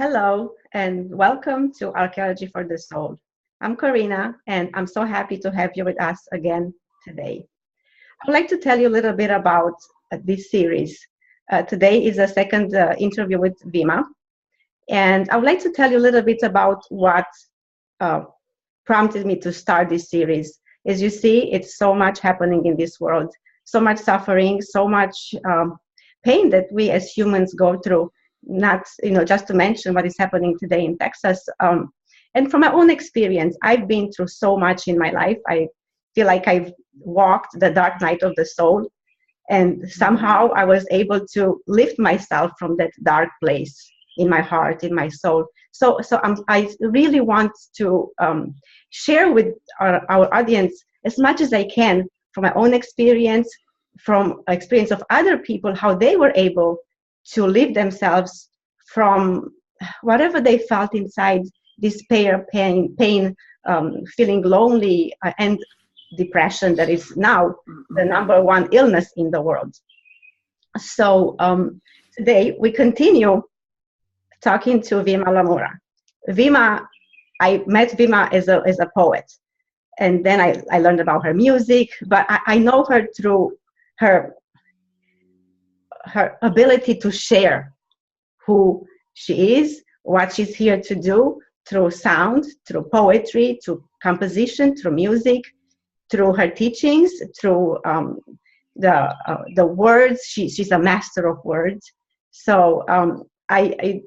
Hello and welcome to Archaeology for the Soul. I'm Karina and I'm so happy to have you with us again today. I'd like to tell you a little bit about this series. Today is the second interview with Vima, and I would like to tell you a little bit about what prompted me to start this series. As you see, it's so much happening in this world, so much suffering, so much pain that we as humans go through. Not, just to mention what is happening today in Texas. And from my own experience, I've been through so much in my life. I feel like I've walked the dark night of the soul, and somehow I was able to lift myself from that dark place in my heart, in my soul. So I really want to share with our audience as much as I can from my own experience, from experience of other people, how they were able to lift themselves from whatever they felt inside, despair, pain, feeling lonely, and depression that is now the number one illness in the world. So today we continue talking to Vima Lamura. I met Vima as a poet, and then I learned about her music, but I know her through her ability to share who she is, what she's here to do through sound, through poetry, through composition, through music, through her teachings, through the words. She's a master of words. So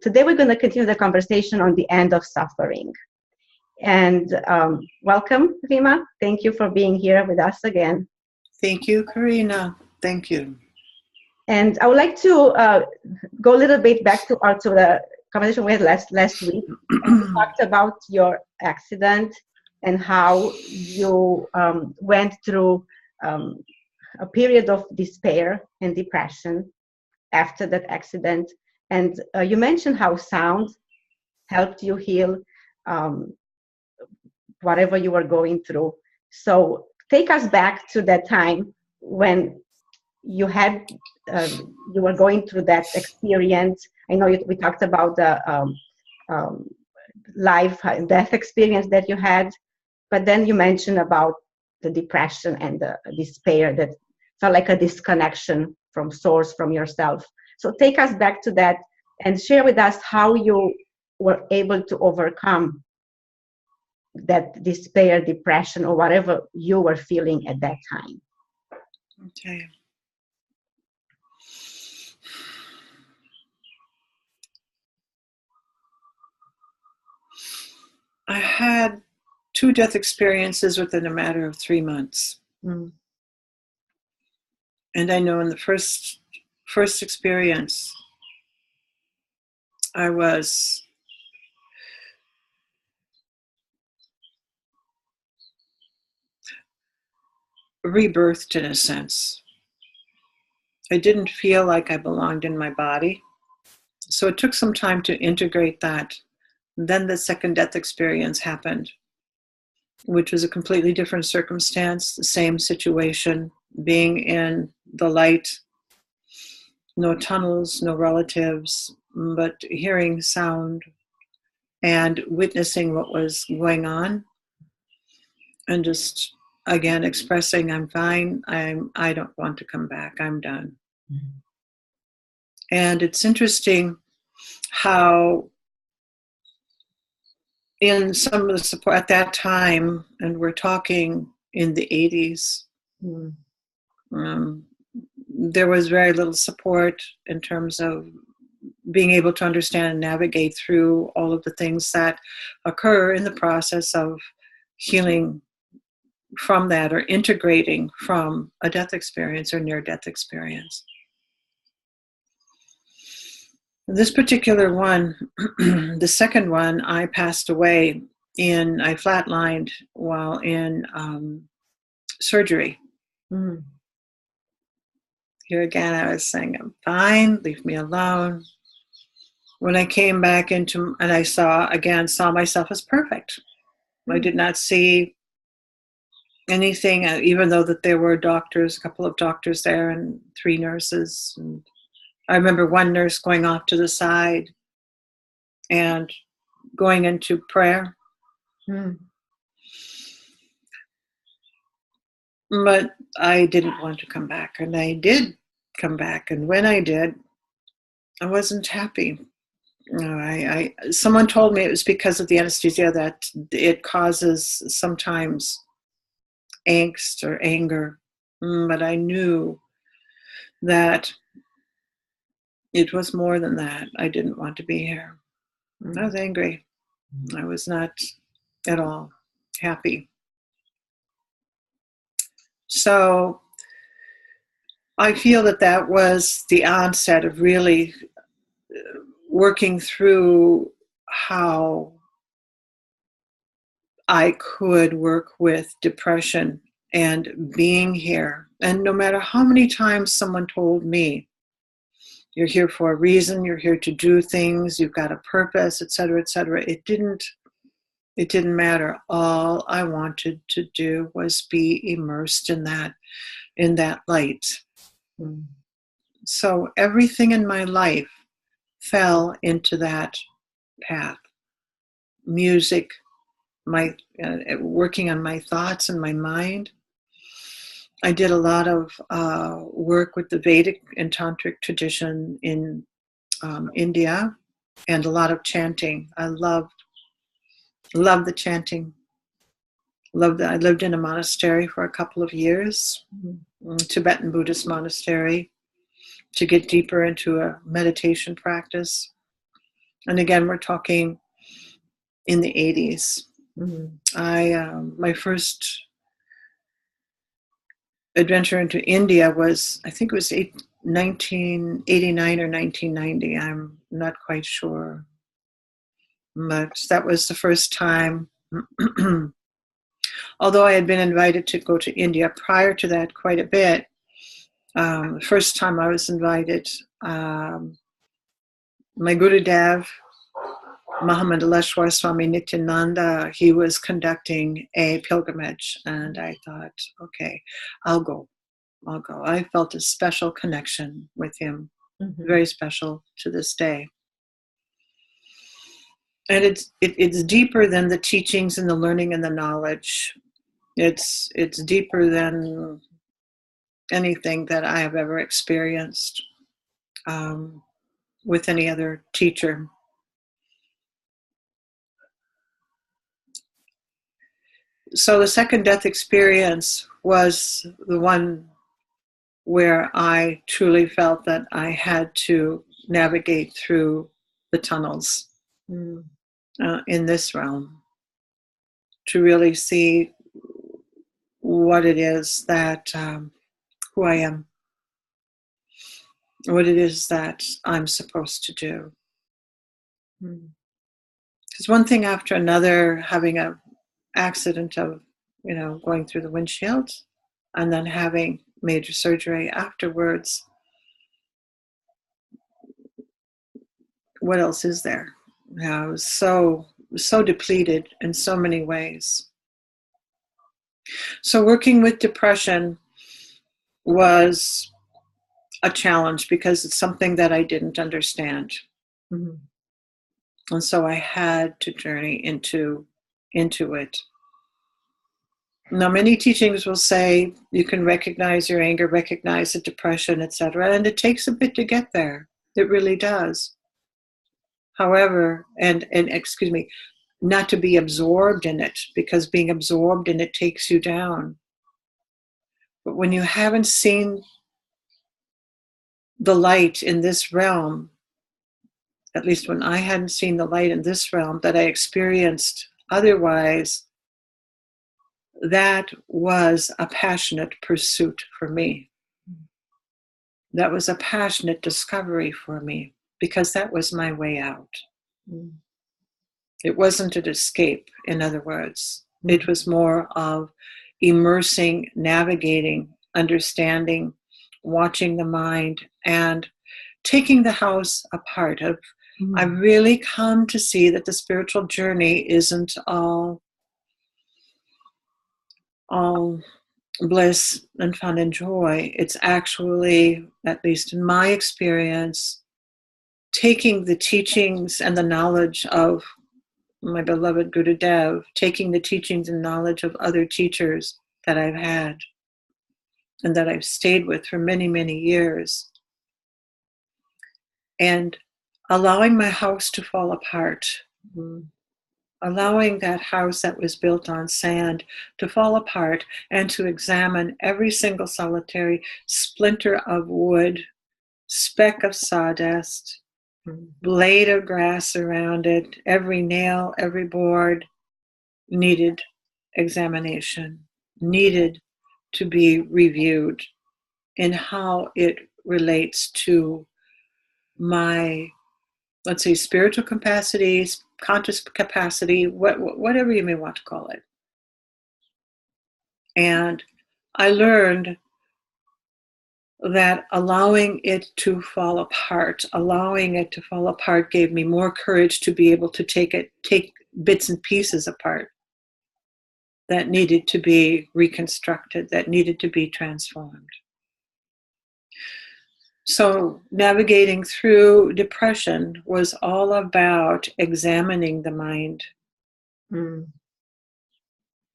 today we're going to continue the conversation on the end of suffering. And welcome, Vima. Thank you for being here with us again. Thank you, Karina. Thank you. And I would like to go a little bit back to the conversation we had last week. And we talked about your accident and how you went through a period of despair and depression after that accident. And you mentioned how sound helped you heal whatever you were going through. So take us back to that time when you were going through that experience. I know we talked about the life death experience that you had, but then you mentioned about the depression and the despair that felt like a disconnection from source, from yourself. So take us back to that and share with us how you were able to overcome that despair, depression, or whatever you were feeling at that time. Okay. I had 2 death experiences within a matter of 3 months. And I know in the first experience, I was rebirthed in a sense. I didn't feel like I belonged in my body. So it took some time to integrate that. Then the second death experience happened, which was a completely different circumstance, the same situation, being in the light, no tunnels, no relatives, but hearing sound and witnessing what was going on, and just, again, expressing, I'm fine, I don't want to come back, I'm done. Mm-hmm. And it's interesting how in some of the support at that time, and we're talking in the 80s, there was very little support in terms of being able to understand and navigate through all of the things that occur in the process of healing from that or integrating from a death experience or near-death experience. This particular one, the second one, I passed away I flatlined while in surgery. Here again, I was saying, I'm fine, leave me alone. When I came back and I saw myself as perfect. I did not see anything, even though that there were doctors, a couple of doctors there and 3 nurses. And I remember one nurse going off to the side and going into prayer. Mm. But I didn't want to come back, and I did come back. And when I did, I wasn't happy. Someone told me it was because of the anesthesia that it causes sometimes angst or anger. But I knew that it was more than that. I didn't want to be here. I was angry. I was not at all happy. So I feel that that was the onset of really working through how I could work with depression and being here. And no matter how many times someone told me, you're here for a reason, you're here to do things, you've got a purpose, etc., it didn't matter. All I wanted to do was be immersed in that light. Mm. So everything in my life fell into that path. Music, my working on my thoughts and my mind. I did a lot of work with the Vedic and Tantric tradition in India, and a lot of chanting. I loved the chanting. Loved that. I lived in a monastery for a couple of years, Tibetan Buddhist monastery, to get deeper into a meditation practice. And again, we're talking in the 80s. Mm-hmm. My first adventure into India was, I think it was 1989 or 1990. I'm not quite sure. But that was the first time. Although I had been invited to go to India prior to that quite a bit, the first time I was invited, my Gurudev, Mahamandeleshwar Swami Nityananda, he was conducting a pilgrimage, and I thought, okay, I'll go. I felt a special connection with him, very special to this day. And it's deeper than the teachings and the learning and the knowledge. It's deeper than anything that I have ever experienced with any other teacher. So the second death experience was the one where I truly felt that I had to navigate through the tunnels in this realm to really see what it is that, who I am, what it is that I'm supposed to do. Because one thing after another, having an accident of, going through the windshield and then having major surgery afterwards, what else is there? I was so depleted in so many ways. So working with depression was a challenge because it's something that I didn't understand. And so I had to journey into it. Now, many teachings will say you can recognize your anger, recognize the depression, etc., and it takes a bit to get there. It really does. However, and excuse me, not to be absorbed in it, because being absorbed in it takes you down. But when you haven't seen the light in this realm, at least when I hadn't seen the light in this realm that I experienced otherwise, that was a passionate pursuit for me. That was a passionate discovery for me, because that was my way out. It wasn't an escape, in other words. It was more of immersing, navigating, understanding, watching the mind, and taking the house apart. I've really come to see that the spiritual journey isn't all bliss and fun and joy. It's actually, at least in my experience, taking the teachings and the knowledge of my beloved Gurudev, taking the teachings and knowledge of other teachers that I've had and that I've stayed with for many, many years, and allowing my house to fall apart, allowing that house that was built on sand to fall apart, and to examine every single solitary splinter of wood, speck of sawdust, blade of grass around it, every nail, every board needed examination, needed to be reviewed in how it relates to my, let's say, spiritual capacities, conscious capacity, whatever you may want to call it. And I learned that allowing it to fall apart gave me more courage to be able to take bits and pieces apart that needed to be reconstructed, that needed to be transformed. So navigating through depression was all about examining the mind,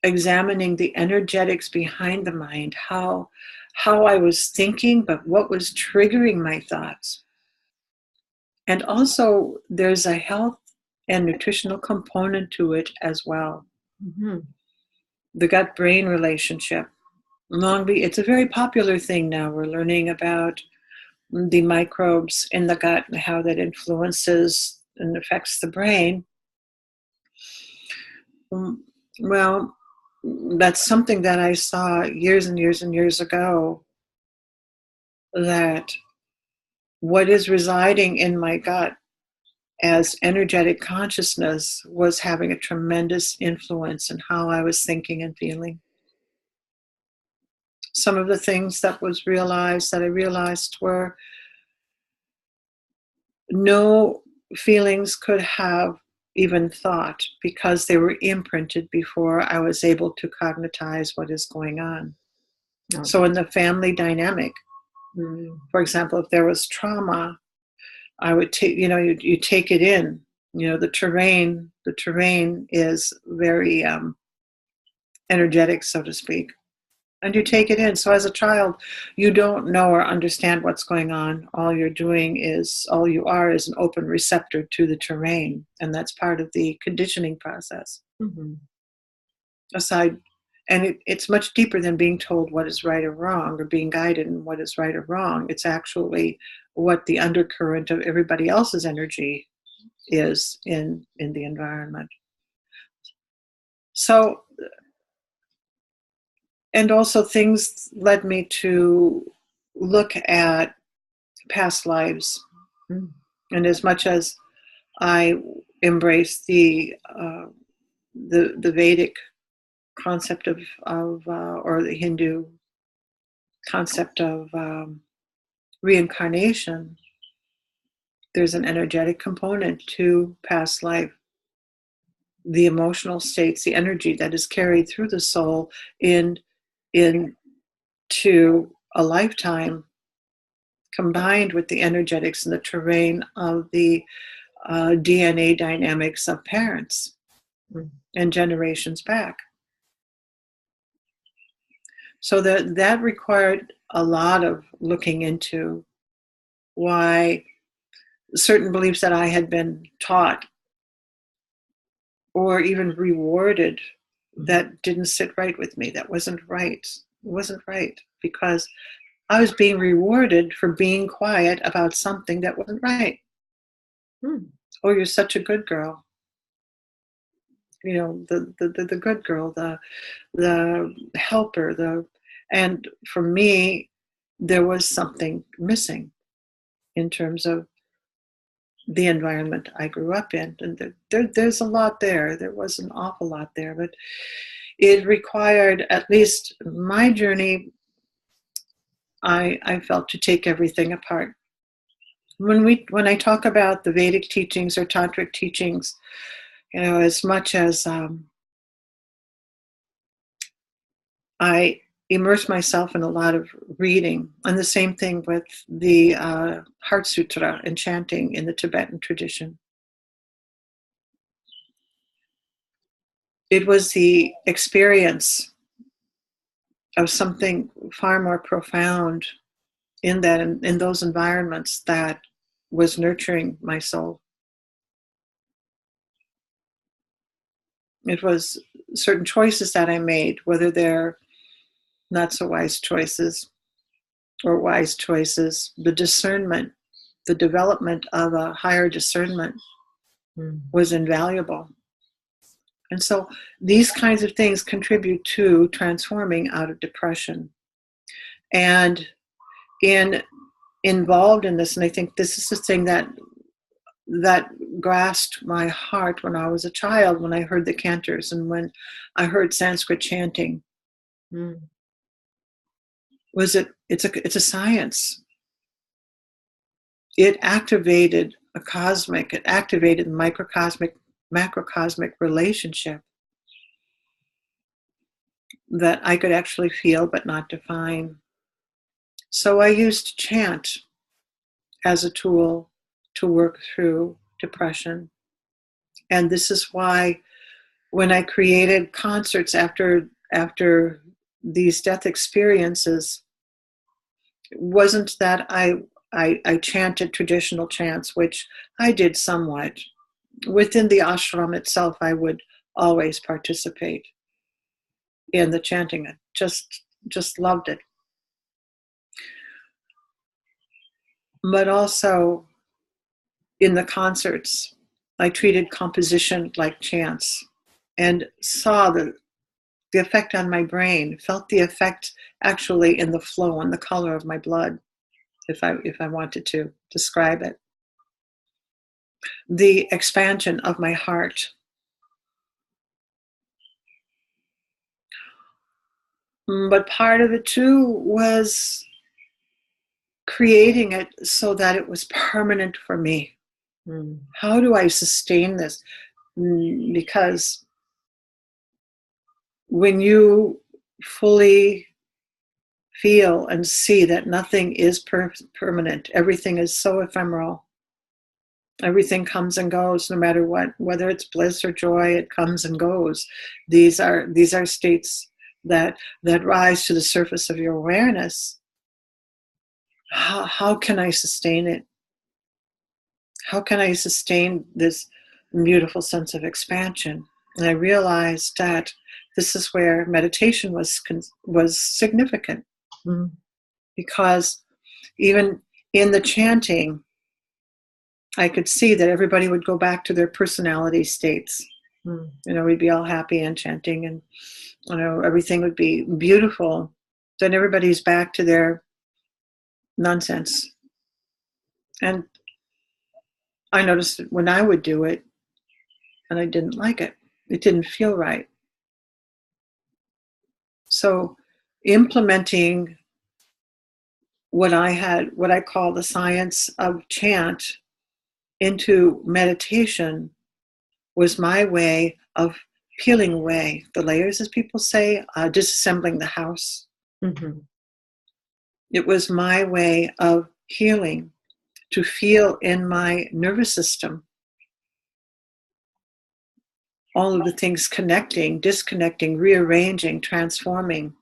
examining the energetics behind the mind, how I was thinking, but what was triggering my thoughts. And also there's a health and nutritional component to it as well. The gut-brain relationship. It's a very popular thing now. We're learning about the microbes in the gut and how that influences and affects the brain. Well, that's something that I saw years and years and years ago, that what is residing in my gut as energetic consciousness was having a tremendous influence in how I was thinking and feeling. Some of the things that I realized were no feelings could have even thought, because they were imprinted before I was able to cognitize what is going on. Okay. So in the family dynamic, for example, if there was trauma, I would take, you take it in, the terrain is very energetic, so to speak. And you take it in. So as a child, you don't know or understand what's going on. All you are is an open receptor to the terrain. And that's part of the conditioning process. It's much deeper than being told what is right or wrong, or being guided in what is right or wrong. It's actually what the undercurrent of everybody else's energy is in the environment. So, and also things led me to look at past lives. And as much as I embrace the Vedic concept of or the Hindu concept of reincarnation, there's an energetic component to past life. The emotional states, the energy that is carried through the soul into a lifetime, combined with the energetics and the terrain of the DNA dynamics of parents and generations back. So that required a lot of looking into why certain beliefs that I had been taught or even rewarded that didn't sit right with me, that wasn't right. It wasn't right, because I was being rewarded for being quiet about something that wasn't right. Oh, you're such a good girl. The good girl, the helper, and for me, there was something missing in terms of the environment I grew up in. And there's a lot there. There was an awful lot there, but it required, at least my journey, I felt, to take everything apart. When I talk about the Vedic teachings or tantric teachings, as much as I immerse myself in a lot of reading. And the same thing with the Heart Sutra and chanting in the Tibetan tradition. It was the experience of something far more profound in that, in those environments, that was nurturing my soul. It was certain choices that I made, whether they're not so wise choices or wise choices, the discernment, the development of a higher discernment was invaluable. And so these kinds of things contribute to transforming out of depression. And involved in this, and I think this is the thing that grasped my heart when I was a child, when I heard the cantors and when I heard Sanskrit chanting, was it's a science. It activated it activated microcosmic, macrocosmic relationship that I could actually feel but not define. So I used chant as a tool to work through depression. And this is why when I created concerts after these death experiences, it wasn't that I chanted traditional chants, which I did somewhat. Within the ashram itself, I would always participate in the chanting. I just loved it. But also in the concerts, I treated composition like chants and saw the effect on my brain, felt the effect actually in the flow and the color of my blood, if I wanted to describe it. The expansion of my heart. But part of it too was creating it so that it was permanent for me. How do I sustain this? Because when you fully feel and see that nothing is permanent, everything is so ephemeral, everything comes and goes no matter what, whether it's bliss or joy, it comes and goes. These are states that rise to the surface of your awareness. How can I sustain it? How can I sustain this beautiful sense of expansion? And I realized that this is where meditation was significant, because even in the chanting, I could see that everybody would go back to their personality states. We'd be all happy and chanting, and everything would be beautiful. Then everybody's back to their nonsense. And I noticed that when I would do it, and I didn't like it. It didn't feel right. So implementing what I call the science of chant into meditation was my way of peeling away the layers, as people say, disassembling the house. It was my way of healing, to feel in my nervous system all of the things connecting, disconnecting, rearranging, transforming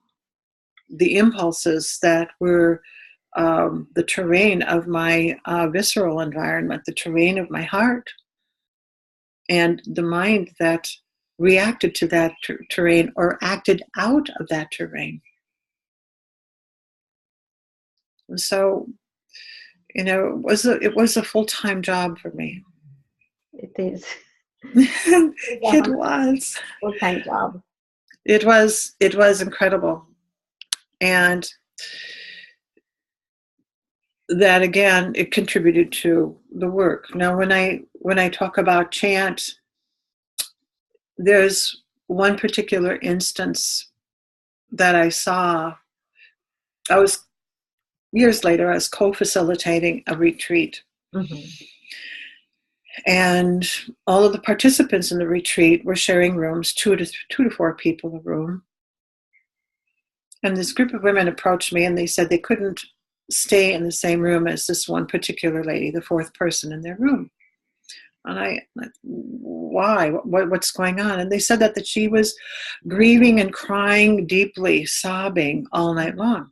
the impulses that were the terrain of my visceral environment, the terrain of my heart, and the mind that reacted to that terrain or acted out of that terrain. And so, it was a full-time job for me. It is. It was full-time job. It was incredible, and that again, it contributed to the work. Now, when I talk about chant, there's one particular instance that I saw. Years later, I was co-facilitating a retreat. And all of the participants in the retreat were sharing rooms, two to four people a room. And this group of women approached me and they said they couldn't stay in the same room as this one particular lady, the fourth person in their room. And why? What's going on? And they said that she was grieving and crying deeply, sobbing all night long.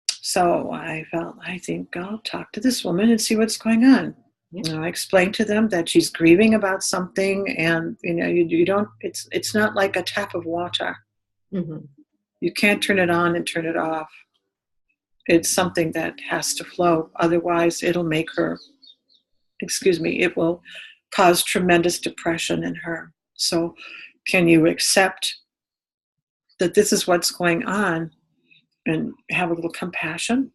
So I think I'll talk to this woman and see what's going on. Yeah. I explained to them that she's grieving about something, and you don't. It's not like a tap of water. Mm-hmm. You can't turn it on and turn it off. It's something that has to flow. Otherwise, it'll make her. It will cause tremendous depression in her. So, can you accept that this is what's going on, and have a little compassion?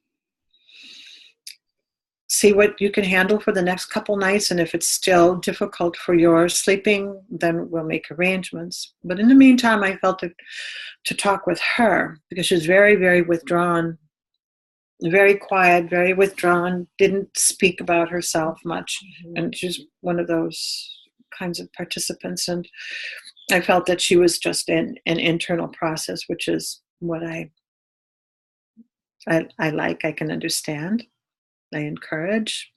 See what you can handle for the next couple nights, and if it's still difficult for your sleeping, then we'll make arrangements. But in the meantime, I felt to talk with her, because she's very, very withdrawn, very quiet, very withdrawn, didn't speak about herself much. Mm-hmm. And she's one of those kinds of participants. And I felt that she was just in an internal process, which is what I like, I can understand. I encourage.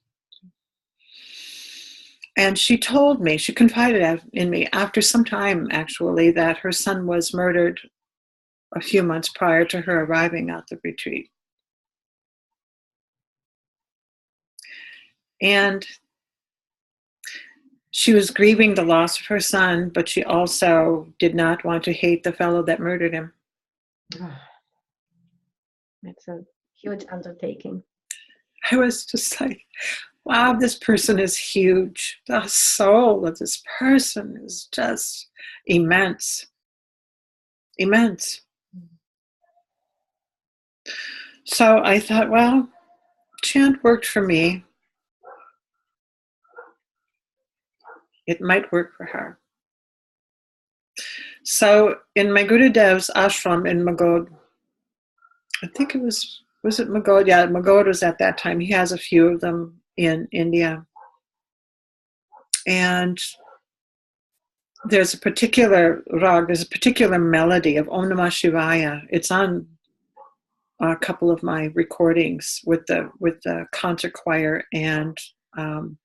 And she told me, she confided in me after some time, actually, that her son was murdered a few months prior to her arriving at the retreat. And she was grieving the loss of her son, but she also did not want to hate the fellow that murdered him. It's a huge undertaking. I was just like, wow, this person is huge. The soul of this person is just immense. Immense. So I thought, well, chant worked for me. It might work for her. So in my Gurudev's ashram in Magod, I think it was it Magod? Yeah, Magod was at that time. He has a few of them in India. And there's a particular rag, there's a particular melody of Om Namah Shivaya. It's on a couple of my recordings with the concert choir, and on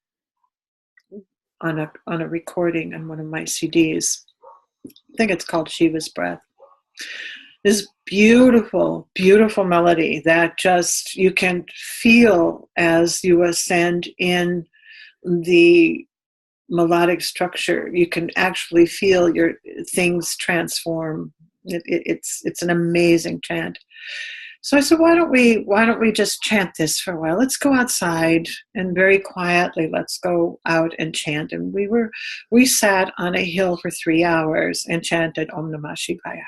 a recording on one of my CDs. I think it's called Shiva's Breath. This beautiful, beautiful melody that just you can feel as you ascend in the melodic structure. You can actually feel your things transform. It's an amazing chant. So I said, why don't we just chant this for a while? Let's go outside and very quietly, let's go out and chant. And we sat on a hill for 3 hours and chanted Om Namah Shivaya.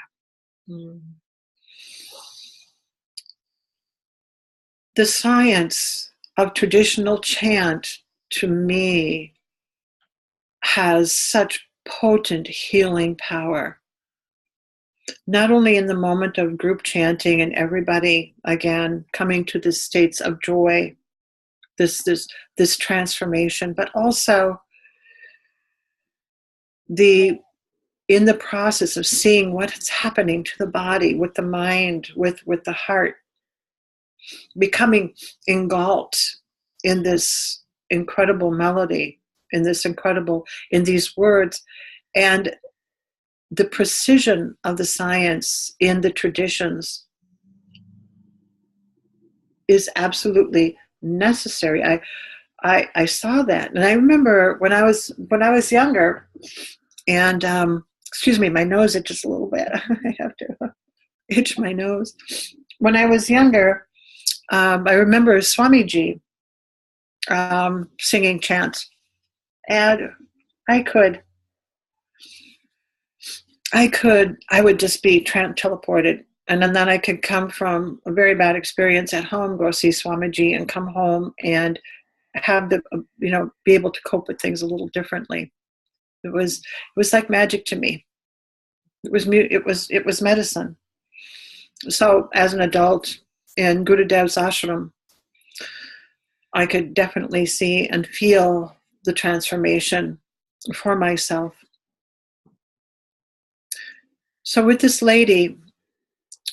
The science of traditional chant, to me, has such potent healing power. Not only in the moment of group chanting and everybody, again, coming to the states of joy, this transformation, but also in the process of seeing what's happening to the body, with the mind, with the heart, becoming engulfed in this incredible melody, in these words, and the precision of the science in the traditions is absolutely necessary. I saw that, and I remember when I was younger, and excuse me, my nose itches a little bit. I have to itch my nose. When I was younger, I remember Swamiji singing chants, and I would just be teleported, and then I could come from a very bad experience at home, go see Swamiji, and come home and have be able to cope with things a little differently. It was like magic to me. It was medicine. So as an adult in Gurudev's ashram, I could definitely see and feel the transformation for myself. So with this lady,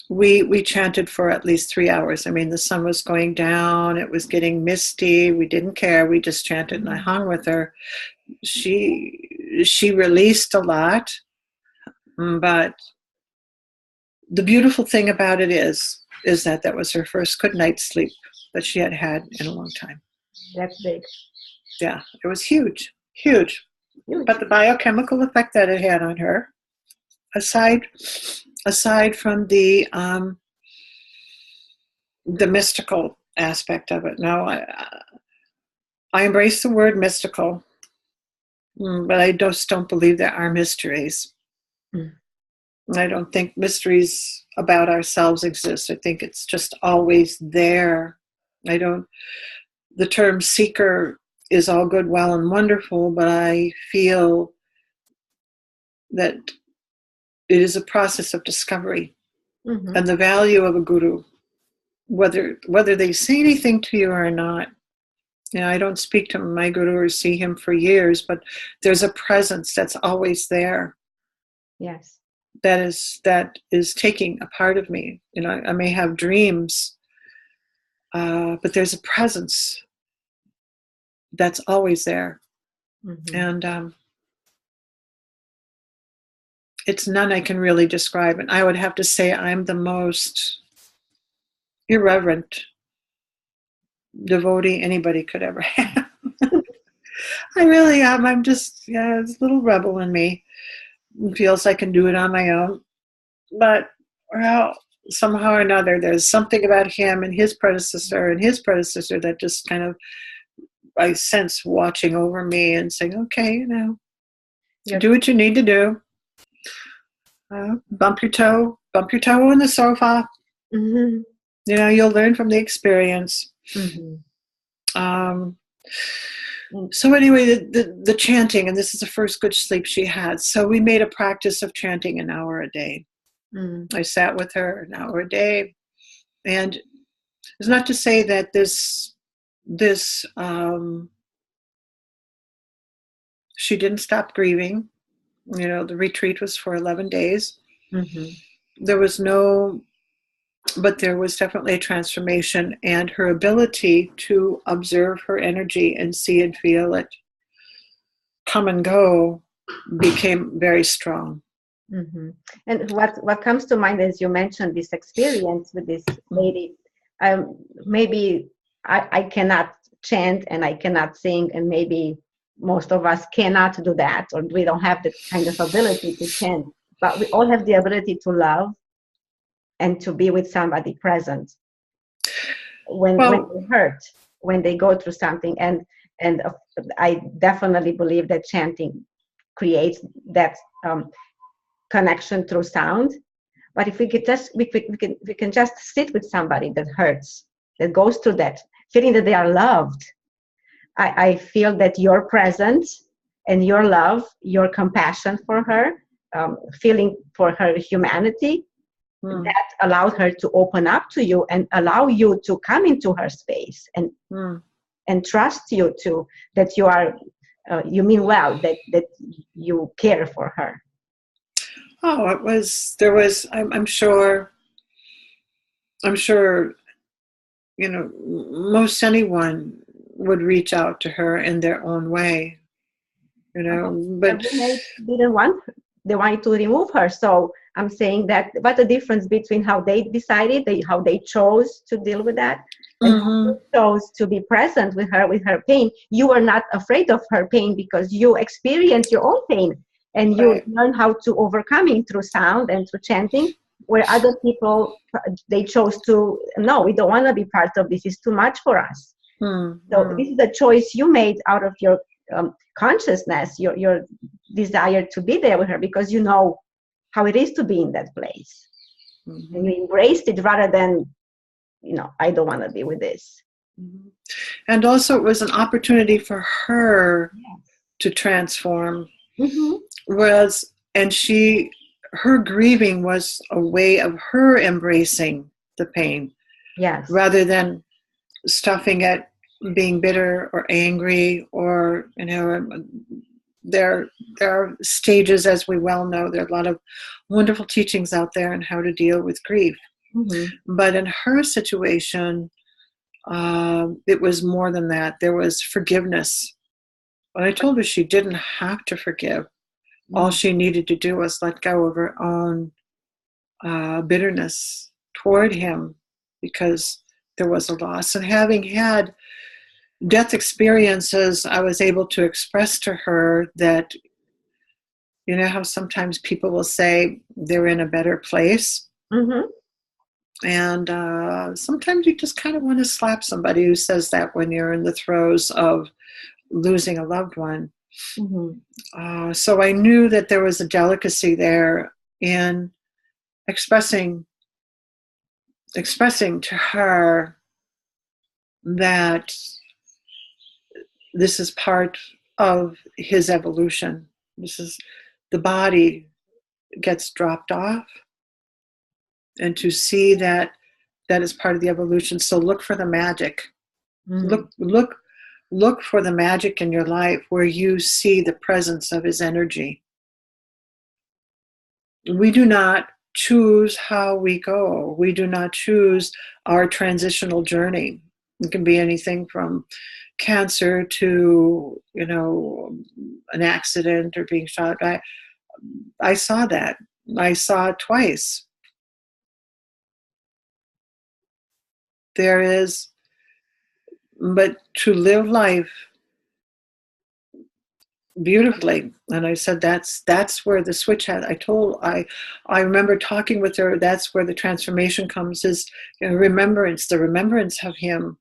we chanted for at least 3 hours. I mean, the sun was going down. It was getting misty. We didn't care. We just chanted, and I hung with her. She released a lot, but the beautiful thing about it is that was her first good night's sleep that she had had in a long time. That's big. Yeah, it was huge. But the biochemical effect that it had on her, aside from the mystical aspect of it. Now, I embrace the word mystical, but I just don't believe there are mysteries. I don't think mysteries about ourselves exist. I think it's just always there. The term seeker is all good, well, and wonderful, but I feel that it is a process of discovery. And the value of a guru, whether they say anything to you or not. I don't speak to my guru or see him for years, but there's a presence that's always there. Yes. That is taking a part of me. I may have dreams, but there's a presence that's always there. And it's none I can really describe. And I would have to say I'm the most irreverent devotee anybody could ever have. I really am. I'm just, it's a little rebel in me. It feels I can do it on my own. But, well, somehow or another, there's something about him and his predecessor that just kind of, I sense watching over me and saying, okay, do what you need to do. Bump your toe on the sofa. You'll learn from the experience. So anyway, the chanting, and this is the first good sleep she had. So we made a practice of chanting an hour a day. I sat with her an hour a day. And it's not to say that this she didn't stop grieving. The retreat was for 11 days. But there was definitely a transformation, and her ability to observe her energy and see and feel it come and go became very strong. And what comes to mind as you mentioned this experience with this lady, maybe I cannot chant and I cannot sing, and maybe most of us cannot do that, or we don't have the kind of ability to chant, but we all have the ability to love and to be with somebody present when they hurt, when they go through something. And I definitely believe that chanting creates that connection through sound. But if we can just sit with somebody that hurts, that goes through that, feeling that they are loved, I feel that your presence and your love, your compassion for her, feeling for her humanity, that allowed her to open up to you and allow you to come into her space and trust you to that you are you mean well, that you care for her. I'm sure most anyone would reach out to her in their own way, but they wanted to remove her. So I'm saying that what the difference between how they decided, how they chose to deal with that, and how you chose to be present with her pain. You were not afraid of her pain because you experienced your own pain, and you learn how to overcome it through sound and through chanting, where other people, they chose to, no, we don't want to be part of this, it's too much for us. So this is a choice you made out of your consciousness, your desire to be there with her, because you know how it is to be in that place. And you embraced it rather than, I don't want to be with this. And also it was an opportunity for her to transform. Whereas, and her grieving was a way of her embracing the pain. Rather than stuffing it, being bitter or angry or, there are stages, as we well know. There are a lot of wonderful teachings out there on how to deal with grief. Mm-hmm. But in her situation, it was more than that. There was forgiveness. But I told her she didn't have to forgive. Mm-hmm. All she needed to do was let go of her own bitterness toward him, because there was a loss. And having had death experiences, I was able to express to her that, you know how sometimes people will say they're in a better place? Mm-hmm. And sometimes you just kind of want to slap somebody who says that when you're in the throes of losing a loved one. Mm-hmm. So I knew that there was a delicacy there in expressing to her that this is part of his evolution. This is, the body gets dropped off, and to see that is part of the evolution. So look for the magic. Mm-hmm. Look for the magic in your life where you see the presence of his energy. We do not choose how we go. We do not choose our transitional journey. It can be anything from cancer to, you know, an accident or being shot. I saw that. I saw it twice. There is, but to live life beautifully. And I said, that's where the switch had. I remember talking with her. That's where the transformation comes, is, you know, remembrance, the remembrance of him.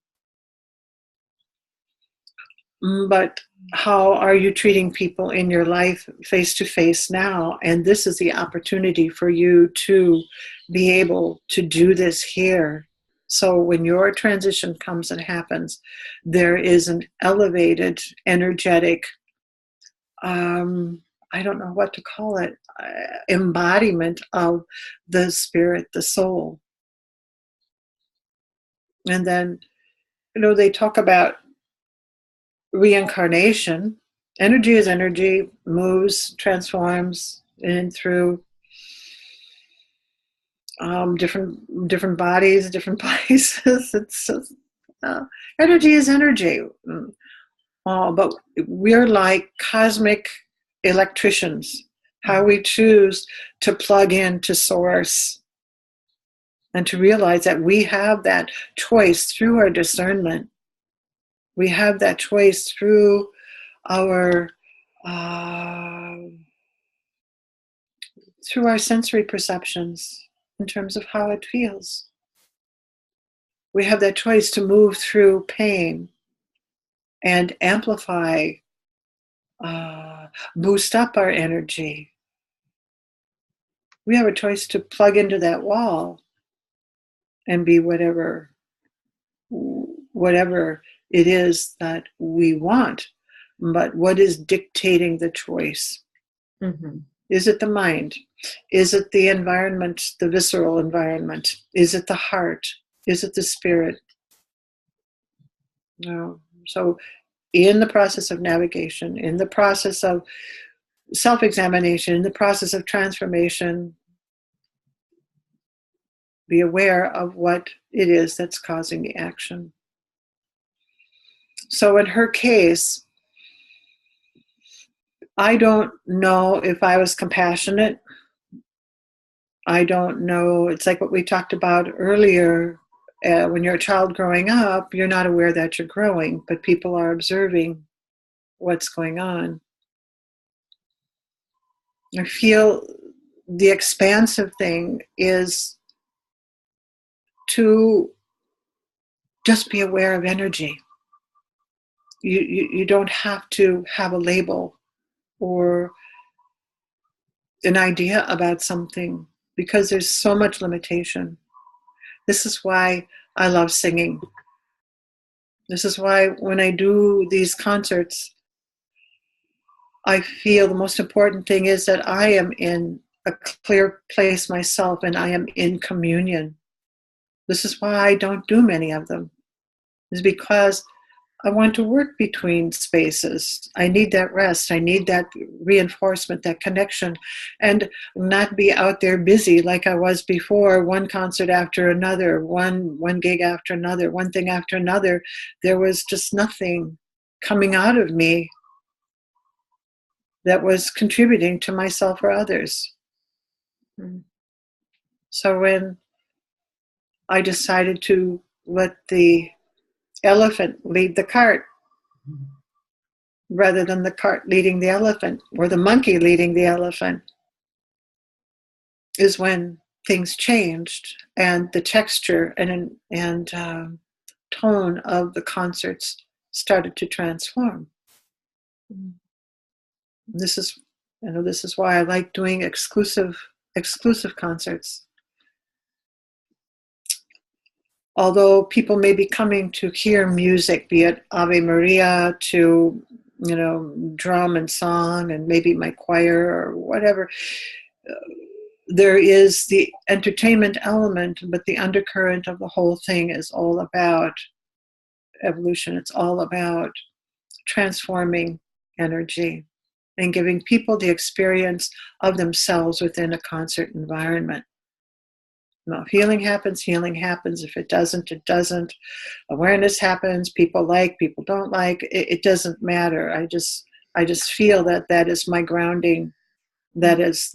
But how are you treating people in your life face to face now? And this is the opportunity for you to be able to do this here. So when your transition comes and happens, there is an elevated, energetic, I don't know what to call it, embodiment of the spirit, the soul. And then, you know, they talk about reincarnation. Energy is energy, moves, transforms in through different bodies, different places. Energy is energy. But we're like cosmic electricians. How we choose to plug into source, and to realize that we have that choice through our discernment. We have that choice through our sensory perceptions in terms of how it feels. We have that choice to move through pain and amplify, boost up our energy. We have a choice to plug into that wall and be whatever it is that we want. But what is dictating the choice? Mm-hmm. Is it the mind? Is it the environment, the visceral environment? Is it the heart? Is it the spirit? No. So in the process of navigation, in the process of self-examination, in the process of transformation, be aware of what it is that's causing the action. So in her case, I don't know if I was compassionate. I don't know. It's like what we talked about earlier. When you're a child growing up, you're not aware that you're growing, but people are observing what's going on. I feel the expansive thing is to just be aware of energy. You don't have to have a label or an idea about something, because there's so much limitation. This is why I love singing. This is why when I do these concerts, I feel the most important thing is that I am in a clear place myself, and I am in communion. This is why I don't do many of them. Is because I want to work between spaces. I need that rest. I need that reinforcement, that connection, and not be out there busy like I was before, one concert after another, one gig after another, one thing after another. There was just nothing coming out of me that was contributing to myself or others. Mm. So when I decided to let the elephant lead the cart, rather than the cart leading the elephant, or the monkey leading the elephant, is when things changed, and the texture and tone of the concerts started to transform. This is why I like doing exclusive concerts. Although people may be coming to hear music, be it Ave Maria to, drum and song and maybe my choir or whatever, there is the entertainment element, but the undercurrent of the whole thing is all about evolution. It's all about transforming energy and giving people the experience of themselves within a concert environment. Now, if healing happens, healing happens. If it doesn't, it doesn't. Awareness happens. People like, people don't like. It doesn't matter. I just feel that is my grounding. That is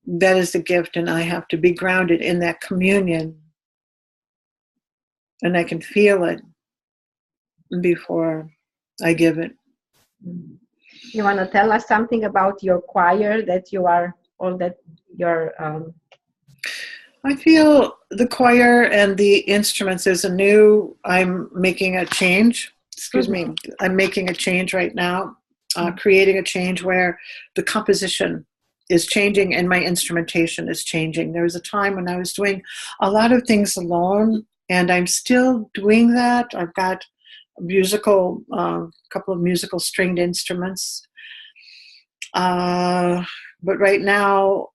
the gift, and I have to be grounded in that communion, and I can feel it before I give it. You want to tell us something about your choir that you are, or that you're? I feel the choir and the instruments is I'm making a change. Excuse me. I'm making a change right now, creating a change where the composition is changing and my instrumentation is changing. There was a time when I was doing a lot of things alone, and I'm still doing that. I've got a couple of musical stringed instruments. But right now,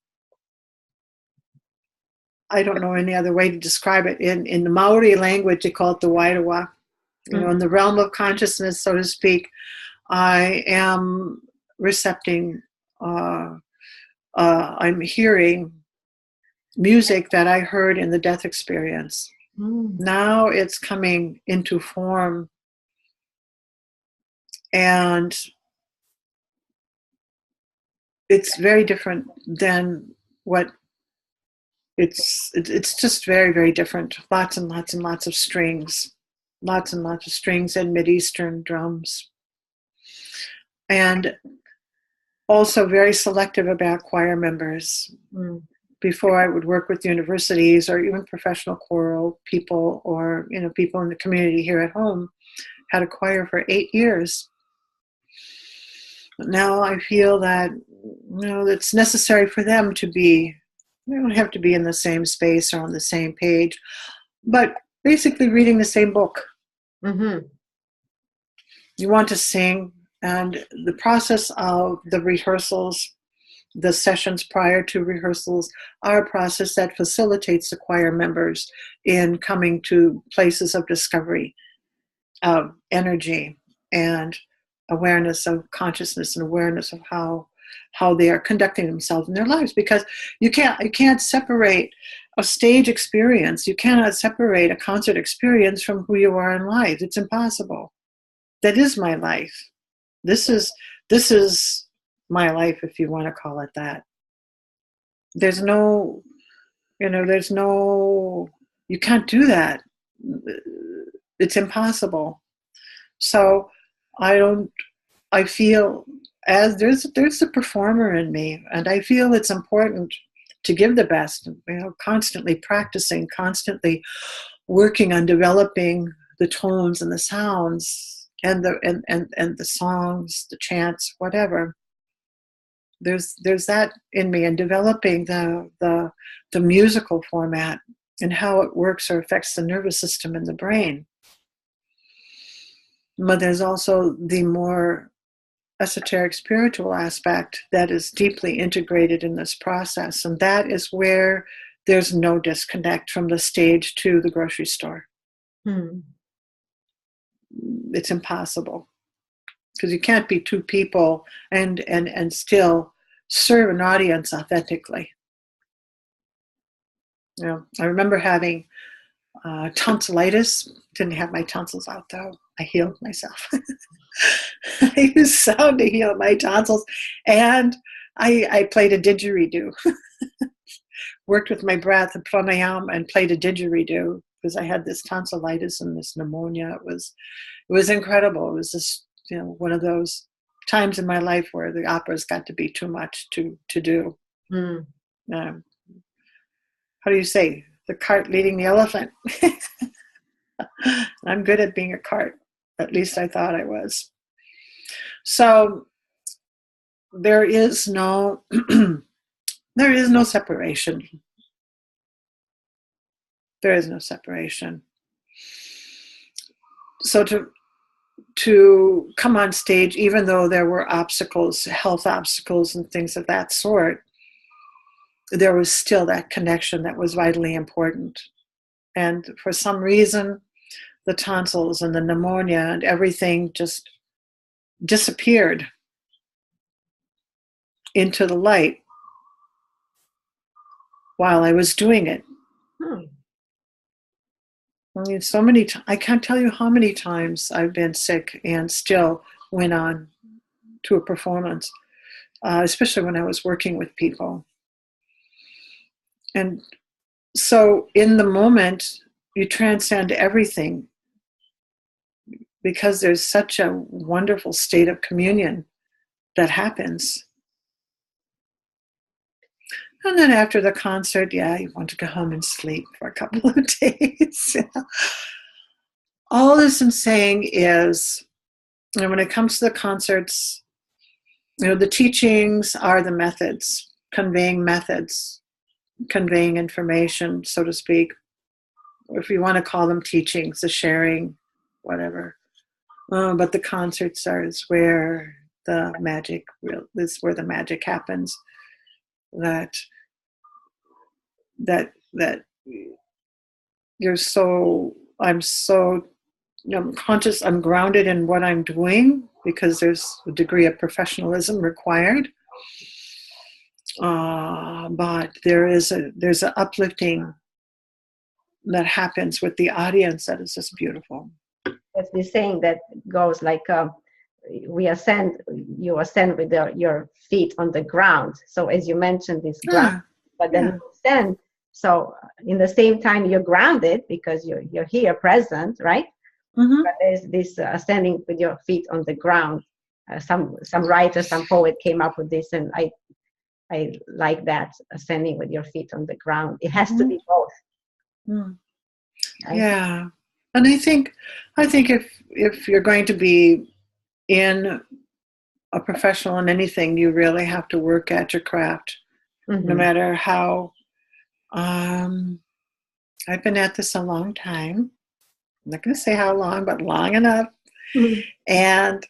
I don't know any other way to describe it. In the Maori language, they call it the Wairawa. In the realm of consciousness, so to speak, I am recepting, I'm hearing music that I heard in the death experience. Now it's coming into form, and it's very different than what it's just very, very different. Lots and lots and lots of strings. Lots and lots of strings and Mid-Eastern drums. And also very selective about choir members. Before, I would work with universities or even professional choral people, or people in the community here at home. Had a choir for 8 years. But now I feel that it's necessary for them to be. They don't have to be in the same space or on the same page, but basically reading the same book. You want to sing, and the process of the rehearsals, the sessions prior to rehearsals, are a process that facilitates the choir members in coming to places of discovery, of energy, and awareness of consciousness, and awareness of how they are conducting themselves in their lives. Because you can't separate a stage experience. You cannot separate a concert experience from who you are in life. It's impossible. That is my life. This is my life, if you want to call it that. There's no, you can't do that. It's impossible. So I feel as there's a performer in me, and I feel it's important to give the best, constantly practicing, constantly working on developing the tones and the sounds and the songs, the chants, whatever. There's that in me, and developing the musical format and how it works or affects the nervous system and the brain. But there's also the more esoteric spiritual aspect that is deeply integrated in this process, and that is where there's no disconnect from the stage to the grocery store. it's impossible, because you can't be two people and still serve an audience authentically. You know, I remember having tonsillitis. Didn't have my tonsils out though. I healed myself. I used sound to heal my tonsils, and I played a didgeridoo. Worked with my breath and pranayama and played a didgeridoo because I had this tonsillitis and this pneumonia. It was incredible. It was just, you know, one of those times in my life where the operas got to be too much to do. Mm. How do you say? The cart leading the elephant. I'm good at being a cart. At least I thought I was. So there is no there is no separation. There is no separation. So to come on stage, even though there were obstacles, health obstacles and things of that sort, there was still that connection that was vitally important. And for some reason, the tonsils and the pneumonia and everything just disappeared into the light while I was doing it. I mean, so many I can't tell you how many times I've been sick and still went on to a performance, especially when I was working with people. And so in the moment, you transcend everything because there's such a wonderful state of communion that happens. And then after the concert, you want to go home and sleep for a couple of days. All this I'm saying is, you know, when it comes to the concerts, you know, the teachings are the methods, conveying information, so to speak. If you want to call them teachings, the sharing, whatever. But the concerts is where the magic happens. That you're so, I'm so, you know, I'm conscious, I'm grounded in what I'm doing because there's a degree of professionalism required. But there's an uplifting that happens with the audience that is just beautiful. It's the saying that goes like, you ascend with your feet on the ground. So as you mentioned, this ground, but then you ascend. So in the same time, you're grounded because you're here present, right? Mm-hmm. But there's this ascending with your feet on the ground. Some writer, some poet came up with this, and I like that, ascending with your feet on the ground. It has to be both. Mm. Yeah, and I think if you're going to be in a professional in anything, you really have to work at your craft, no matter how. I've been at this a long time. I'm not going to say how long, but long enough. And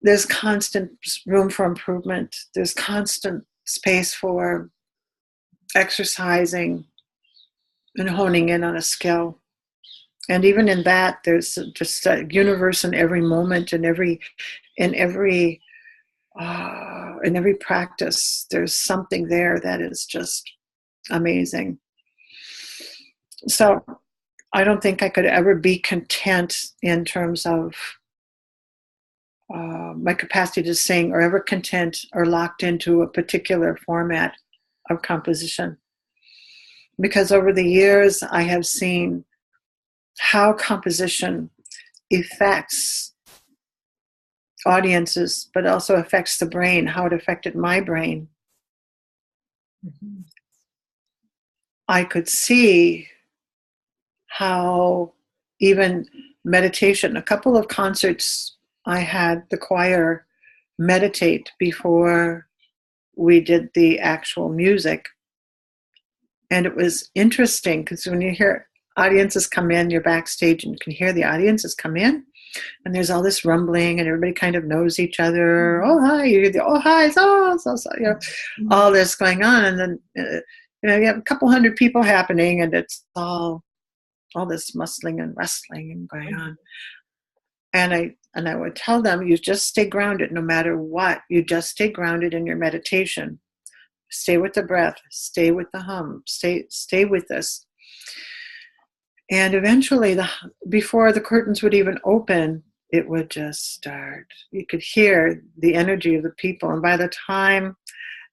there's constant room for improvement. There's constant space for exercising and honing in on a skill. And even in that, there's just a universe in every moment, in every practice. There's something there that is just amazing. So I don't think I could ever be content in terms of my capacity to sing, or ever content or locked into a particular format of composition. Because over the years, I have seen how composition affects audiences, but also affects the brain, how it affected my brain. Mm-hmm. I could see how even meditation, a couple of concerts I had the choir meditate before we did the actual music. And it was interesting because when you hear audiences come in, you're backstage and you can hear the audiences come in, and there's all this rumbling and everybody kind of knows each other. Oh, hi, you hear the, oh, hi, so, you know, all this going on. And then, you know, you have a couple hundred people happening, and it's all this muscling and wrestling and going on. And I would tell them, you just stay grounded no matter what. You just stay grounded in your meditation. Stay with the breath. Stay with the hum. Stay with this. And eventually, before the curtains would even open, it would just start. You could hear the energy of the people. And by the time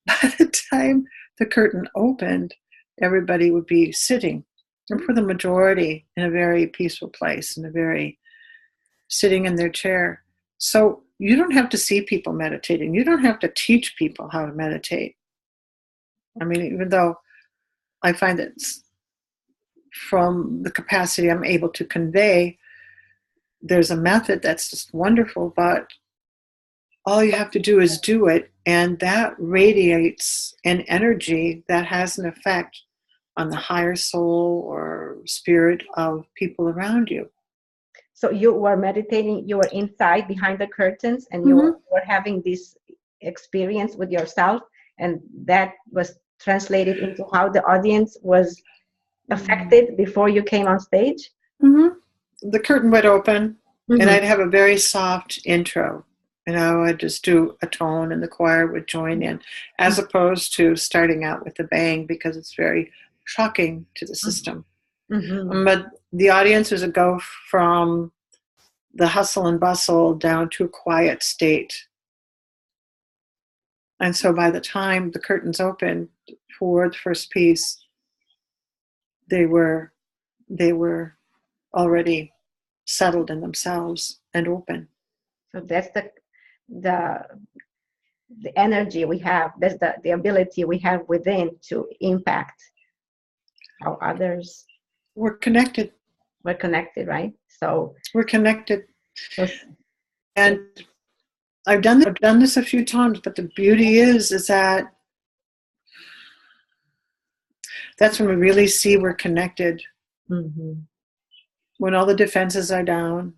the curtain opened, everybody would be sitting, and for the majority, in a very peaceful place, sitting in their chair. So you don't have to see people meditating. You don't have to teach people how to meditate. I mean, even though I find that from the capacity I'm able to convey, there's a method that's just wonderful, but all you have to do is do it, and that radiates an energy that has an effect on the higher soul or spirit of people around you. So you were meditating, you were inside behind the curtains, and you were having this experience with yourself, and that was translated into how the audience was affected before you came on stage? The curtain would open, and I'd have a very soft intro. I'd just do a tone, and the choir would join in, as opposed to starting out with a bang, because it's very shocking to the system. But the audiences would go from the hustle and bustle down to a quiet state. And so by the time the curtains opened for the first piece, they were already settled in themselves and open. So that's the energy we have. That's the ability we have within to impact how others. We're connected. We're connected, right? So we're connected. And I've done this a few times, but the beauty is that that's when we really see we're connected. When all the defenses are down,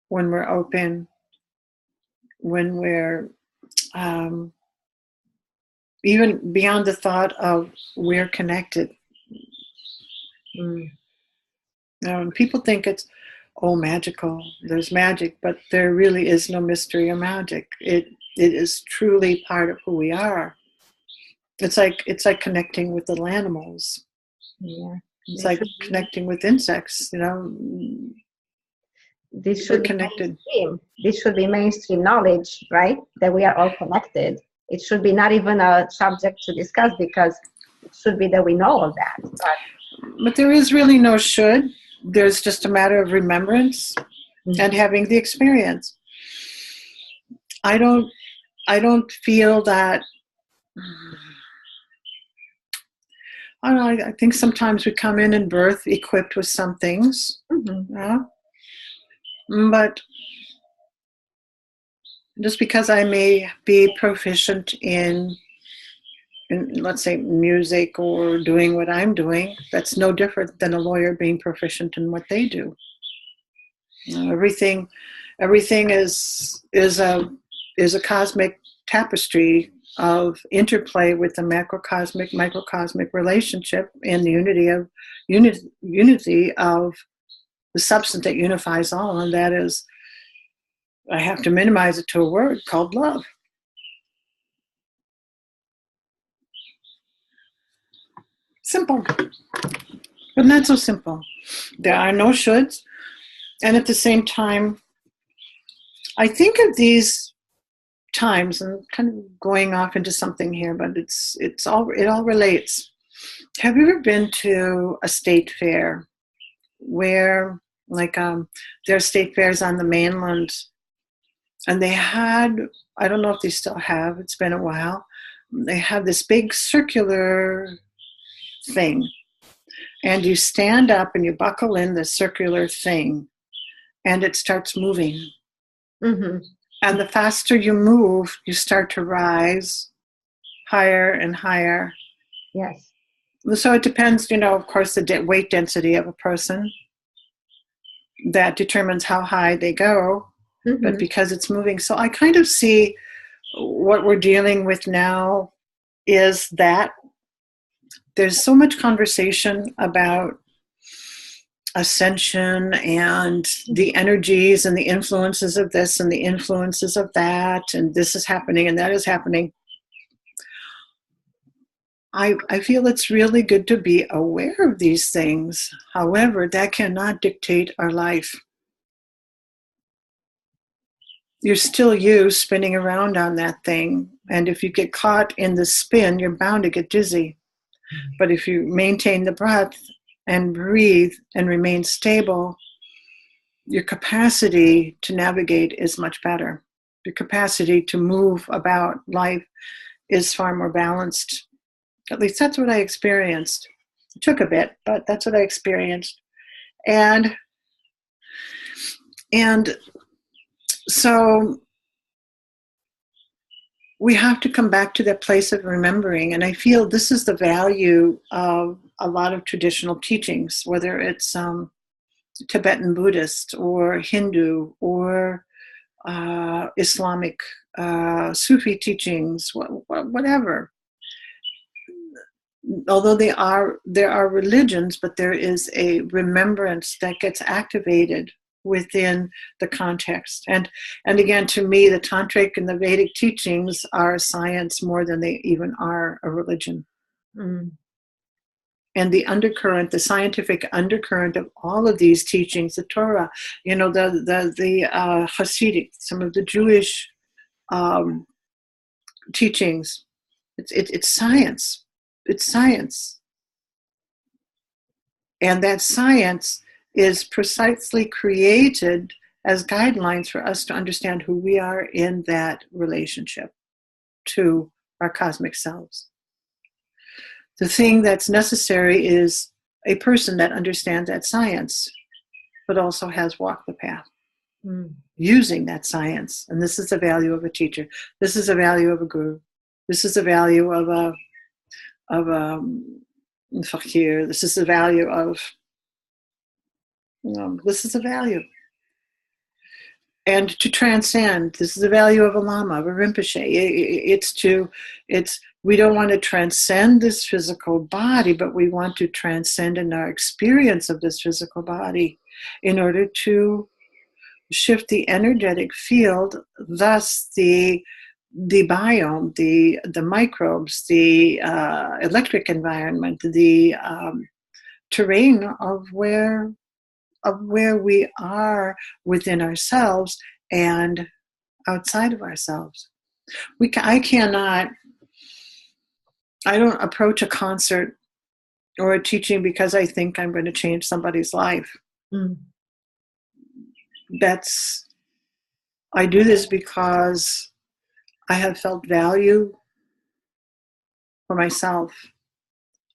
when we're open, when we're even beyond the thought of we're connected. People think it's magical. There's magic, but there really is no mystery or magic. It is truly part of who we are. It's like connecting with little animals. Yeah. It's like connecting with insects, This should be connected. This should be mainstream knowledge, right? That we are all connected. It should be not even a subject to discuss, because it should be that we know all that. But there is really no should. There's just a matter of remembrance and having the experience. I don't feel that. I don't know, I think sometimes we come in birth equipped with some things. But just because I may be proficient in let's say music or doing what I'm doing, that's no different than a lawyer being proficient in what they do. Everything is a cosmic tapestry of interplay with the macrocosmic microcosmic relationship and the unity of the substance that unifies all, and that is, I have to minimize it to a word called love. Simple, but not so simple. There are no shoulds, and at the same time, I think of these times, and kind of going off into something here, but it all relates. Have you ever been to a state fair where, there are state fairs on the mainland, and they had, I don't know if they still have, it's been a while, they have this big circular thing, and you stand up and you buckle in the circular thing, and it starts moving. And the faster you move, you start to rise higher and higher. Yes. So it depends, of course, the weight density of a person. That determines how high they go, but because it's moving. So I kind of see what we're dealing with now is that there's so much conversation about ascension and the energies and the influences of this and the influences of that, and this is happening and that is happening. I feel it's really good to be aware of these things. However, that cannot dictate our life. You're still you spinning around on that thing. And if you get caught in the spin, you're bound to get dizzy. But if you maintain the breath and breathe and remain stable, your capacity to navigate is much better. Your capacity to move about life is far more balanced. At least that's what I experienced. It took a bit, but that's what I experienced. And so we have to come back to that place of remembering. And I feel this is the value of a lot of traditional teachings, whether it's Tibetan Buddhist or Hindu or Islamic Sufi teachings, whatever. Although there are religions, but there is a remembrance that gets activated within the context. And again, to me, the Tantric and the Vedic teachings are science more than they even are a religion. Mm. And the undercurrent, the scientific undercurrent of all of these teachings, the Torah, the Hasidic, some of the Jewish teachings, it's science. It's science. And that science is precisely created as guidelines for us to understand who we are in that relationship to our cosmic selves. The thing that's necessary is a person that understands that science, but also has walked the path, using that science. And this is the value of a teacher. This is the value of a guru. This is the value of a fakir. This is the value of, this is the value. And to transcend, this is the value of a lama, of a rinpoche. We don't want to transcend this physical body, but we want to transcend in our experience of this physical body in order to shift the energetic field, thus the biome, the microbes, the electric environment, the terrain of where we are within ourselves and outside of ourselves. I don't approach a concert or a teaching because I think I'm going to change somebody's life. I do this because I have felt value for myself.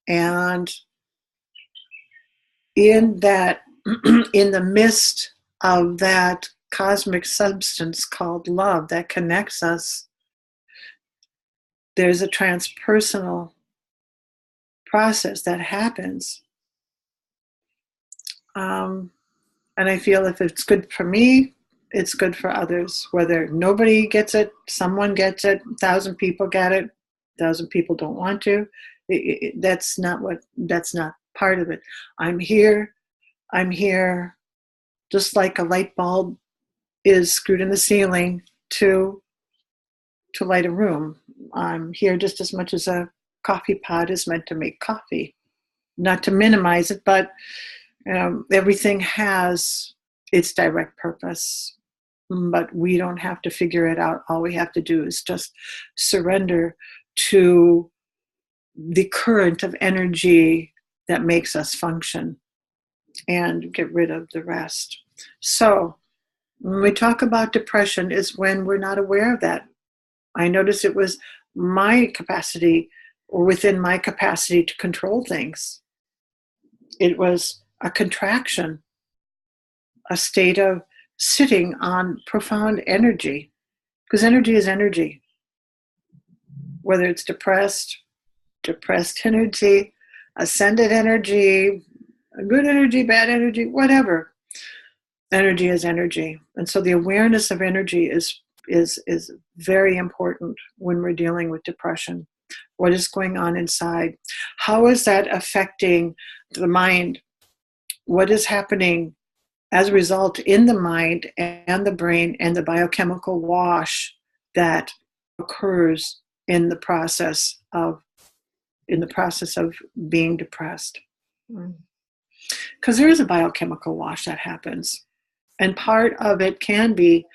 And in that, in the midst of that cosmic substance called love that connects us, there's a transpersonal process that happens. And I feel if it's good for me, it's good for others. Whether nobody gets it, someone gets it, 1,000 people get it, 1,000 people don't want to. That's not part of it. I'm here just like a light bulb is screwed in the ceiling to light a room. I'm here just as much as a coffee pot is meant to make coffee. Not to minimize it, but everything has its direct purpose. But we don't have to figure it out. All we have to do is just surrender to the current of energy that makes us function and get rid of the rest. So when we talk about depression, is when we're not aware of that. I noticed it was my capacity, or within my capacity, to control things. It was a contraction, a state of sitting on profound energy, because energy is energy. Whether it's depressed energy, ascended energy, good energy, bad energy, whatever. Energy is energy. And so the awareness of energy is very important when we're dealing with depression. What is going on inside? How is that affecting the mind? what is happening as a result in the mind and the brain and the biochemical wash that occurs in the process of being depressed. Because there is a biochemical wash that happens, and part of it can be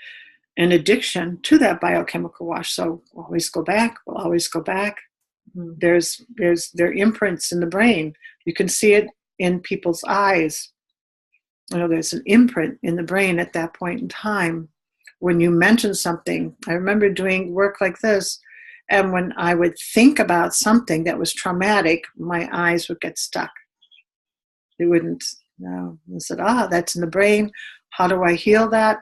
an addiction to that biochemical wash. So we'll always go back. There's their imprints in the brain. You can see it in people's eyes. There's an imprint in the brain at that point in time when you mention something. I remember doing work like this, and when I would think about something that was traumatic, my eyes would get stuck. They wouldn't. No. I said, that's in the brain. How do I heal that?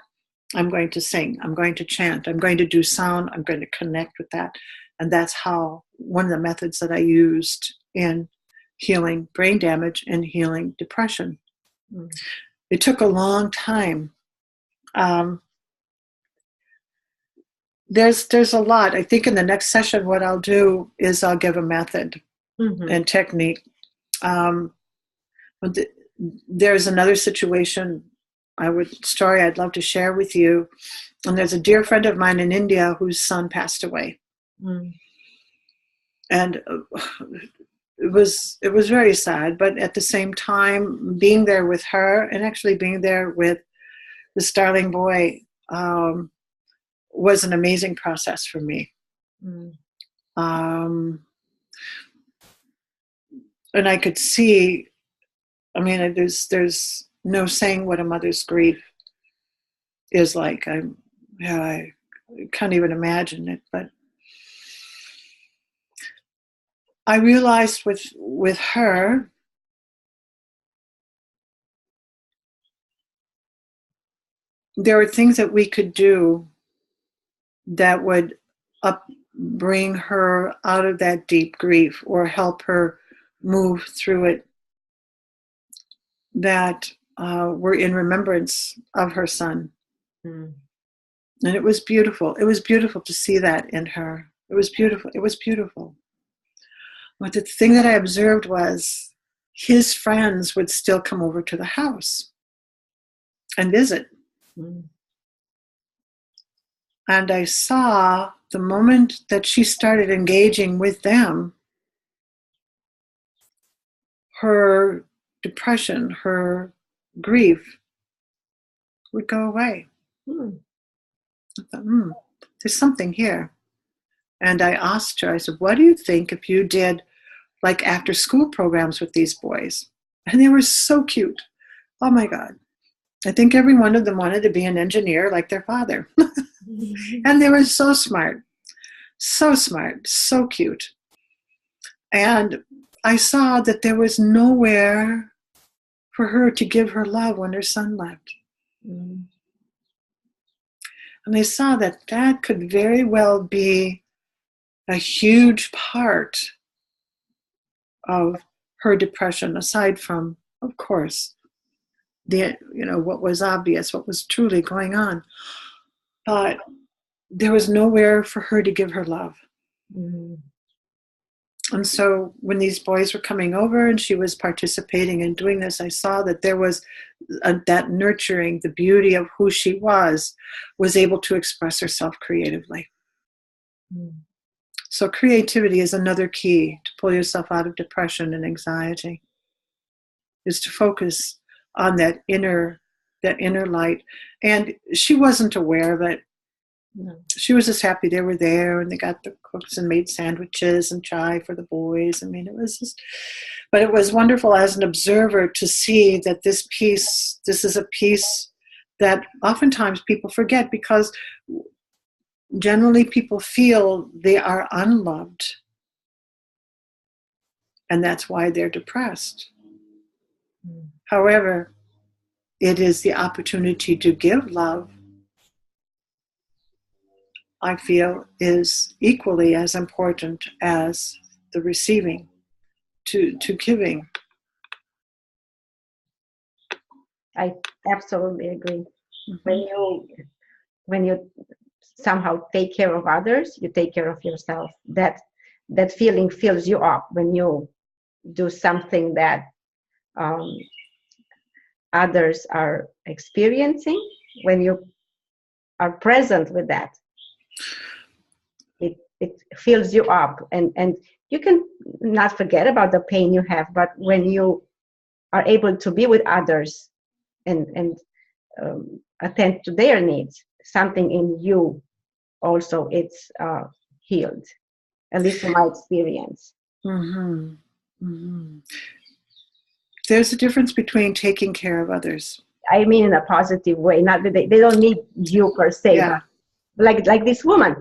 I'm going to sing. I'm going to chant. I'm going to do sound. I'm going to connect with that. And that's how one of the methods that I used in healing brain damage and healing depression. It took a long time. There's a lot. I think in the next session, what I'll do is I'll give a method and technique. There's another situation, story I'd love to share with you. And there's a dear friend of mine in India whose son passed away. And it was very sad, but at the same time, being there with her and actually being there with this darling boy was an amazing process for me. And I could see, there's no saying what a mother's grief is like. I can't even imagine it, but I realized with her, there were things that we could do that would bring her out of that deep grief or help her move through it, that were in remembrance of her son. And it was beautiful. It was beautiful to see that in her. It was beautiful. But the thing that I observed was his friends would still come over to the house and visit. And I saw the moment that she started engaging with them, her depression, her grief would go away. I thought, there's something here. And I asked her, I said, what do you think if you did like after school programs with these boys? And they were so cute. Oh my God. I think every one of them wanted to be an engineer like their father. And they were so smart, so cute. And I saw that there was nowhere for her to give her love when her son left. And I saw that that could very well be a huge part of her depression, aside from, of course, what was obvious, what was truly going on. But there was nowhere for her to give her love. And so when these boys were coming over and she was participating in doing this, I saw that there was that nurturing, the beauty of who she was able to express herself creatively. So creativity is another key to pull yourself out of depression and anxiety, is to focus on that inner light. And she wasn't aware of it. She was just happy they were there, and they got the cooks and made sandwiches and chai for the boys. But it was wonderful as an observer to see that this is a piece that oftentimes people forget, because generally people feel they are unloved, and that's why they're depressed. However, it is the opportunity to give love, I feel, is equally as important as the receiving, to giving. I absolutely agree. When you somehow take care of others, you take care of yourself. That feeling fills you up when you do something that others are experiencing, when you are present with that, it fills you up, and you can not forget about the pain you have, but when you are able to be with others and attend to their needs, something in you also it's healed, at least from my experience. Mm-hmm. Mm-hmm. There's a difference between taking care of others. I mean, in a positive way, not that they don't need you per se, Yeah. but like this woman,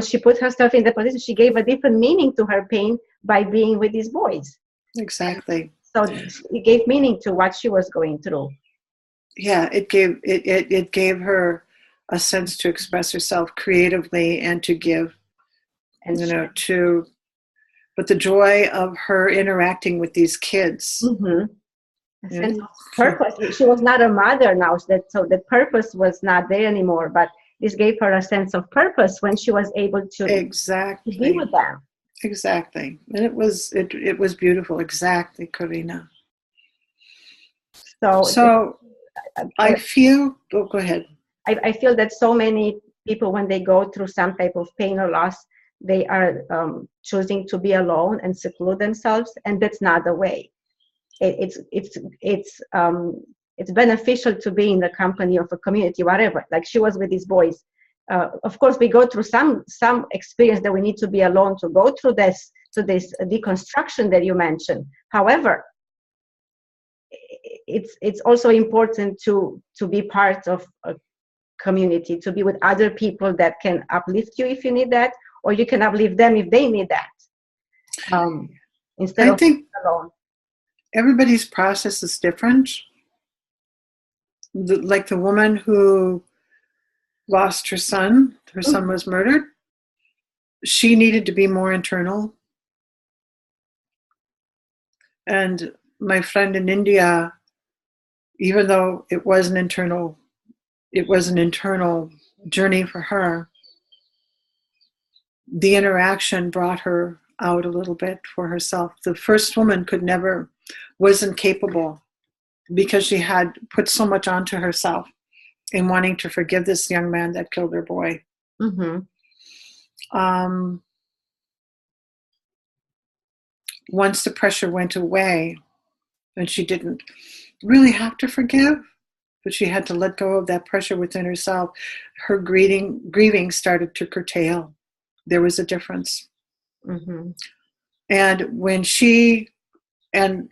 she put herself in the position, she gave a different meaning to her pain by being with these boys. Exactly. So it gave meaning to what she was going through. Yeah, it gave her a sense to express herself creatively and to give, And but the joy of her interacting with these kids. mm-hmm. A sense of purpose. She was not a mother now, so the purpose was not there anymore, but this gave her a sense of purpose when she was able to be with them. Exactly. And it was beautiful. Exactly, Karina. So I feel, go ahead. I feel that so many people, when they go through some type of pain or loss, they are choosing to be alone and seclude themselves, and that's not the way. It's beneficial to be in the company of a community, whatever. Like she was with these boys. Of course, we go through some experience that we need to be alone to go through this deconstruction that you mentioned. However, it's also important to be part of a community, to be with other people that can uplift you if you need that, or you can uplift them if they need that. Instead of being alone. Everybody's process is different. Like the woman who lost her son was murdered. She needed to be more internal. And my friend in India, even though it was an internal journey for her, the interaction brought her out a little bit for herself. The first woman wasn't capable, because she had put so much onto herself in wanting to forgive this young man that killed her boy. Mm-hmm. Once the pressure went away, and she didn't really have to forgive, but she had to let go of that pressure within herself, her grieving started to curtail. There was a difference. Mm-hmm. And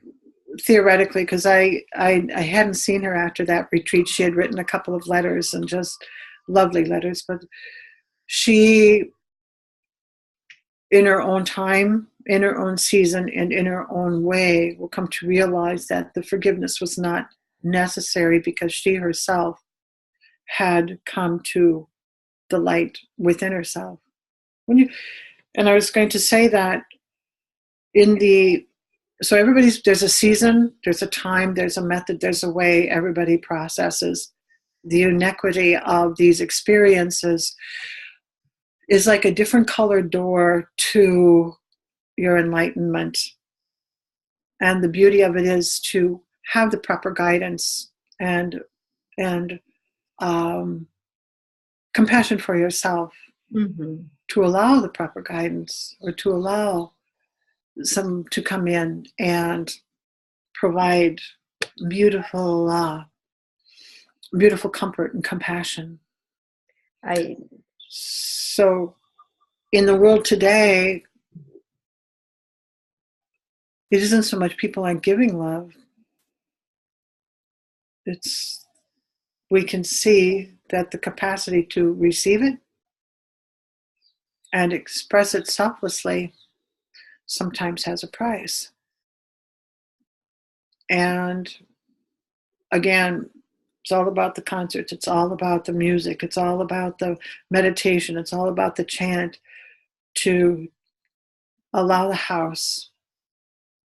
theoretically, because I hadn't seen her after that retreat, she had written a couple of letters, and just lovely letters, but she, in her own time, in her own season, and in her own way, will come to realize that the forgiveness was not necessary, because she herself had come to the light within herself. And I was going to say that so there's a season, there's a time, there's a method, there's a way everybody processes. The inequity of these experiences is like a different colored door to your enlightenment. And the beauty of it is to have the proper guidance and compassion for yourself, Mm-hmm. to allow the proper guidance, or to allow some to come in and provide beautiful comfort and compassion. So in the world today, it isn't so much people aren't giving love. We can see that the capacity to receive it and express it selflessly sometimes has a price. And again, it's all about the concerts, it's all about the music, it's all about the meditation, it's all about the chant, to allow the house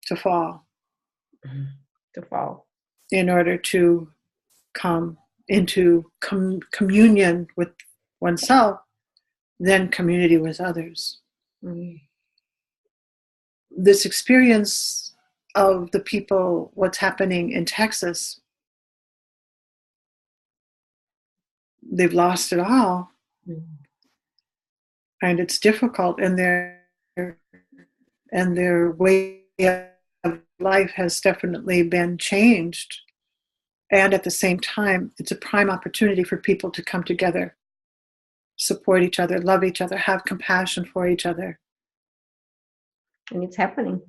to fall. In order to come into communion with oneself, then community with others. Mm-hmm. This experience of the people, what's happening in Texas, they've lost it all. Mm. And it's difficult, and their way of life has definitely been changed. And at the same time, it's a prime opportunity for people to come together, support each other, love each other, have compassion for each other. And it's happening.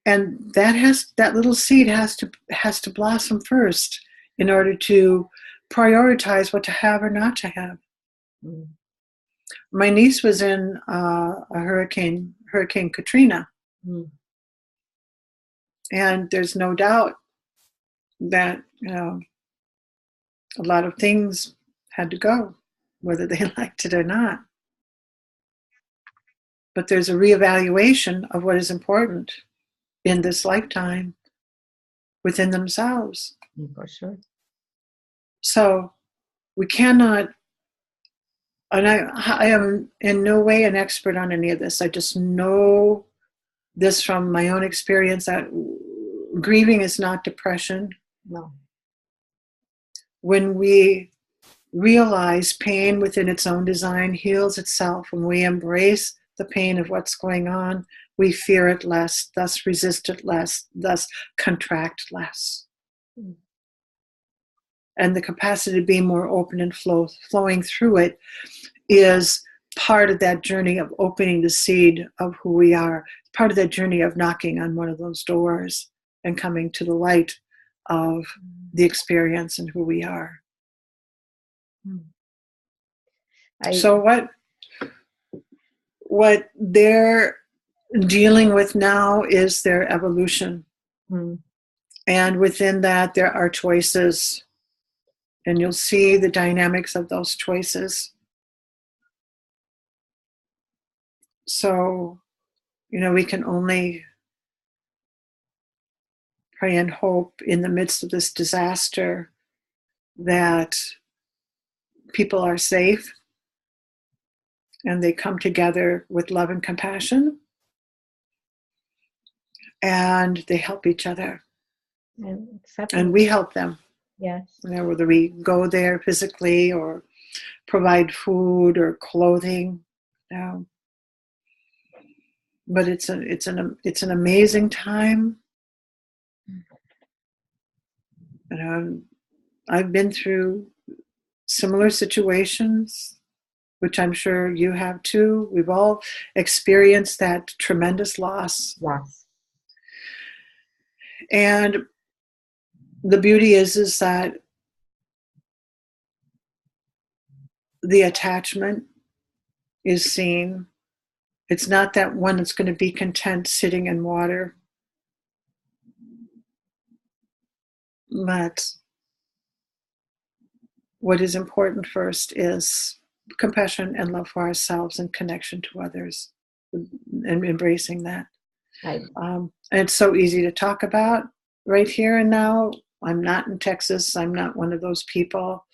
And that little seed has to blossom first in order to prioritize what to have or not to have. Mm. My niece was in a Hurricane Katrina. Mm. And there's no doubt that, a lot of things had to go, whether they liked it or not. But there's a reevaluation of what is important in this lifetime within themselves. For sure. So we cannot, and I am in no way an expert on any of this. I just know this from my own experience, that grieving is not depression. No. When we realize pain within its own design heals itself, when we embrace the pain of what's going on, we fear it less, thus resist it less, thus contract less. Mm. And the capacity to be more open and flowing through it is part of that journey of opening the seed of who we are, part of that journey of knocking on one of those doors and coming to the light of the experience and who we are. So what they're dealing with now is their evolution. Mm. And within that, there are choices. And you'll see the dynamics of those choices. So, we can only pray and hope in the midst of this disaster that people are safe and they come together with love and compassion and they help each other. And we help them. Yes. Whether we go there physically or provide food or clothing. But it's an amazing time. I've been through similar situations, which I'm sure you have too. We've all experienced that tremendous loss. Yes. And the beauty is that the attachment is seen. It's not that one that's going to be content sitting in water. But what is important first is compassion and love for ourselves and connection to others and embracing that. Right. And it's so easy to talk about right here and now. I'm not in Texas. I'm not one of those people.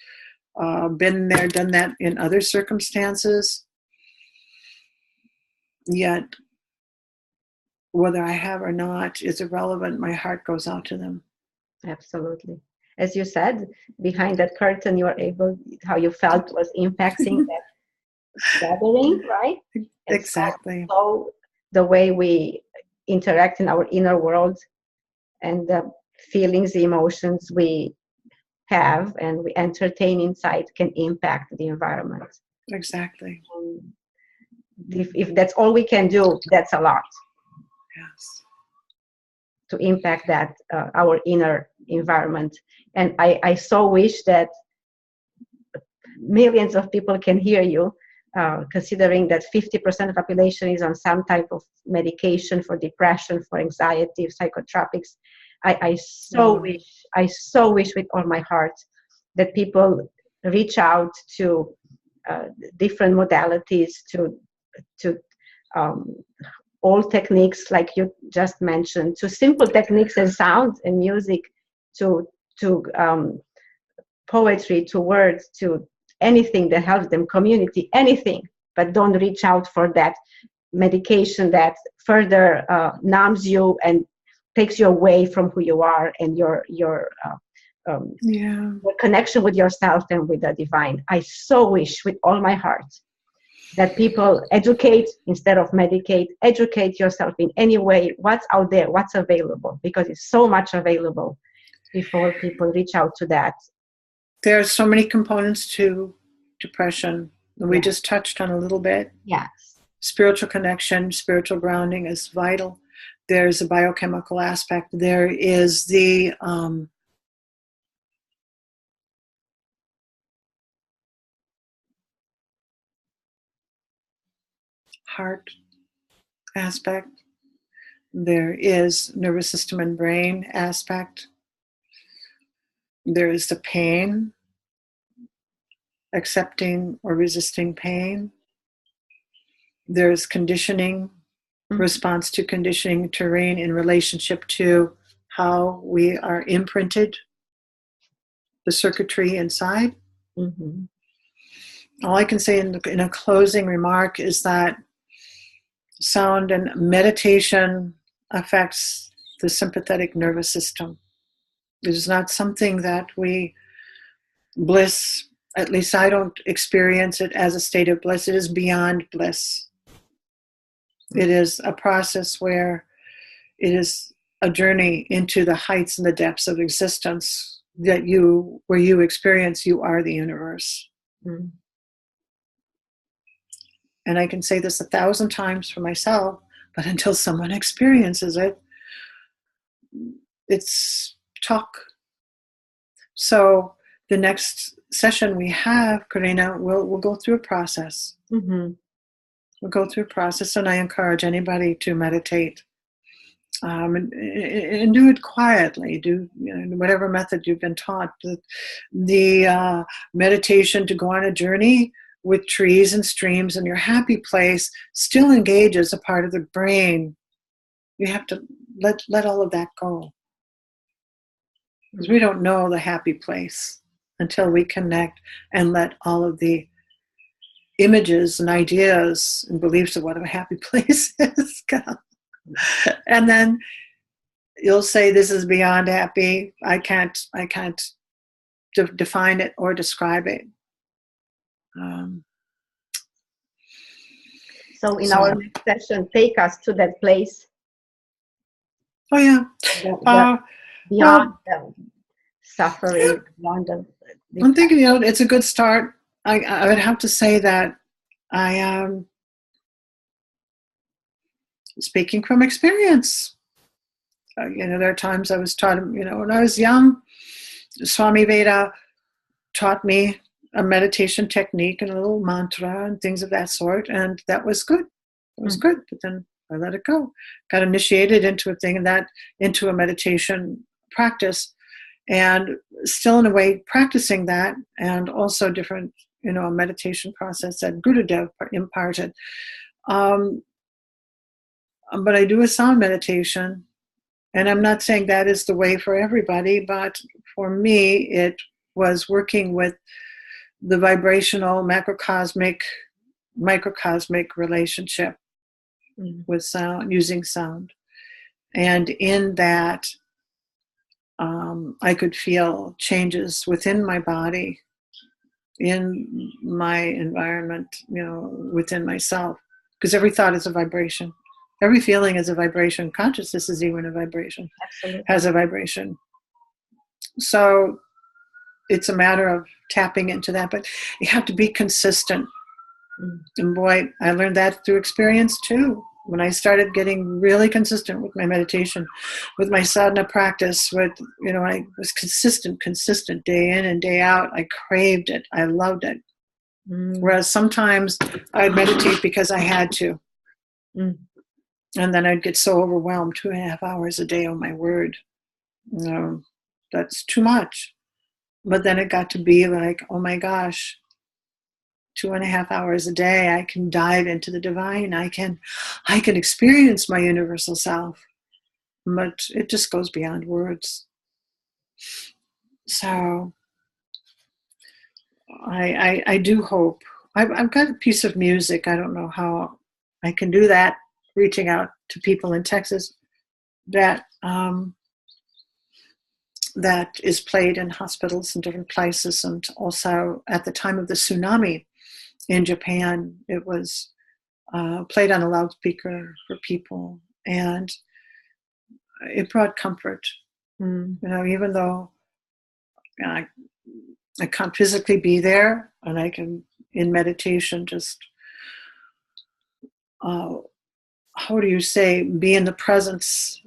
Been there, done that in other circumstances. Yet, whether I have or not is irrelevant. My heart goes out to them. Absolutely. As you said, behind that curtain, you were able, how you felt was impacting that gathering, right? And exactly. So the way we interact in our inner world and the feelings, the emotions we have and we entertain inside can impact the environment. Exactly. If that's all we can do, that's a lot. Yes. To impact that our inner environment. And I so wish that millions of people can hear you, considering that 50% of the population is on some type of medication for depression, for anxiety, psychotropics. I so wish with all my heart that people reach out to different modalities, to all techniques like you just mentioned, to simple techniques and sound and music, to poetry, to words, to anything that helps them, community, anything, but don't reach out for that medication that further numbs you and takes you away from who you are and your Yeah. connection with yourself and with the divine. I so wish with all my heart that people educate instead of medicate. Educate yourself in any way, what's out there, what's available, because it's so much available before people reach out to that. There are so many components to depression. We Yeah. just touched on a little bit. Yes. Spiritual connection, spiritual grounding is vital. There's a biochemical aspect. There is the heart aspect. There is nervous system and brain aspect. There is the pain, accepting or resisting pain. There's conditioning, response to conditioning terrain in relationship to how we are imprinted, the circuitry inside. Mm-hmm. All I can say in a closing remark is that sound and meditation affects the sympathetic nervous system. It is not something that bliss, at least I don't experience it as a state of bliss. It is beyond bliss. It is a process where it is a journey into the heights and the depths of existence where you experience you are the universe. Mm-hmm. And I can say this 1,000 times for myself, but until someone experiences it, it's talk. So the next session we have, Karina, we'll go through a process. Mm-hmm. We'll go through a process, and I encourage anybody to meditate and do it quietly. Do whatever method you've been taught. The meditation to go on a journey with trees and streams in your happy place still engages a part of the brain. You have to let all of that go. Because we don't know the happy place until we connect and let all of the images and ideas and beliefs of what a happy place is go. And then you'll say, this is beyond happy. I can't define it or describe it. So in our next session, take us to that place. Oh yeah. Beyond the suffering, beyond the I'm thinking, it's a good start. I would have to say that I am speaking from experience. There are times I was taught, when I was young, Swami Veda taught me a meditation technique and a little mantra and things of that sort, and that was good. It was good, but then I let it go. Got initiated into into a meditation practice, and still in a way practicing that, and also different, a meditation process that Gurudev imparted. But I do a sound meditation, and I'm not saying that is the way for everybody, but for me, it was working with the vibrational, macrocosmic, microcosmic relationship with sound, using sound. And in that, I could feel changes within my body, in my environment, within myself. Because every thought is a vibration. Every feeling is a vibration. Consciousness is even a vibration. Absolutely. Has a vibration. So it's a matter of tapping into that, but you have to be consistent. And boy, I learned that through experience too. When I started getting really consistent with my meditation, with my sadhana practice, I was consistent day in and day out. I craved it. I loved it. Whereas sometimes I'd meditate because I had to. And then I'd get so overwhelmed, 2.5 hours a day, oh my word. That's too much. But then it got to be like, oh my gosh, 2.5 hours a day, I can dive into the divine. I can experience my universal self. But it just goes beyond words. So I do hope. I've got a piece of music. I don't know how I can do that, reaching out to people in Texas, that that is played in hospitals and different places. And also at the time of the tsunami in Japan, it was played on a loudspeaker for people. And it brought comfort. Even though I can't physically be there, and I can, in meditation, just, how do you say, be in the presence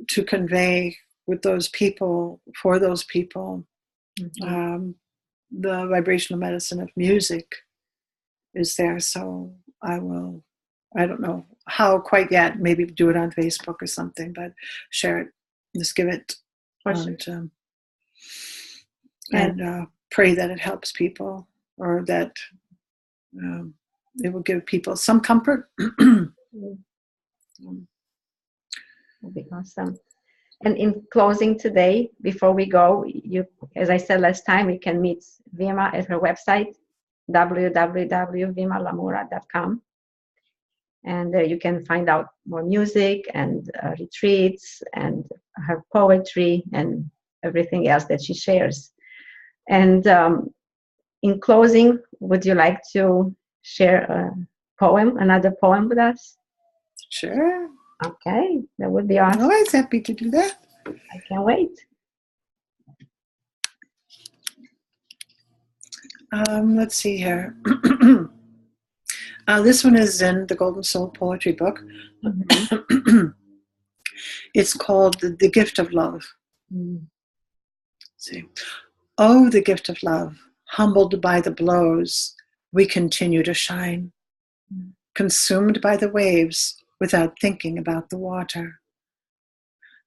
to convey with those people, for those people. The vibrational medicine of music is there. So I don't know how quite yet, maybe do it on Facebook or something, but share it, just give it, and pray that it helps people, or that it will give people some comfort. Will be awesome. And in closing today, before we go, you, as I said last time, you can meet Vima at her website, www.vimalamura.com. And there you can find out more music and retreats and her poetry and everything else that she shares. And in closing, would you like to share a poem, another poem with us? Sure. Okay, that would be awesome. I'm always happy to do that. I can't wait. Let's see here. This one is in the Golden Soul Poetry book. It's called The Gift of Love. Let's see. Oh, the gift of love, humbled by the blows, we continue to shine. Consumed by the waves without thinking about the water.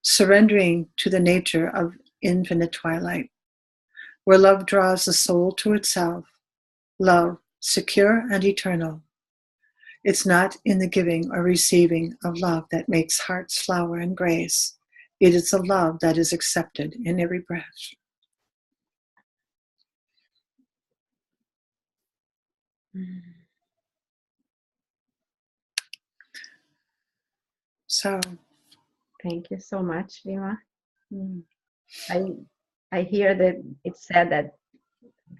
Surrendering to the nature of infinite twilight, where love draws the soul to itself. Love, secure and eternal. It's not in the giving or receiving of love that makes hearts flower and grace. It is a love that is accepted in every breath. So, thank you so much, Vima. I hear that it's said that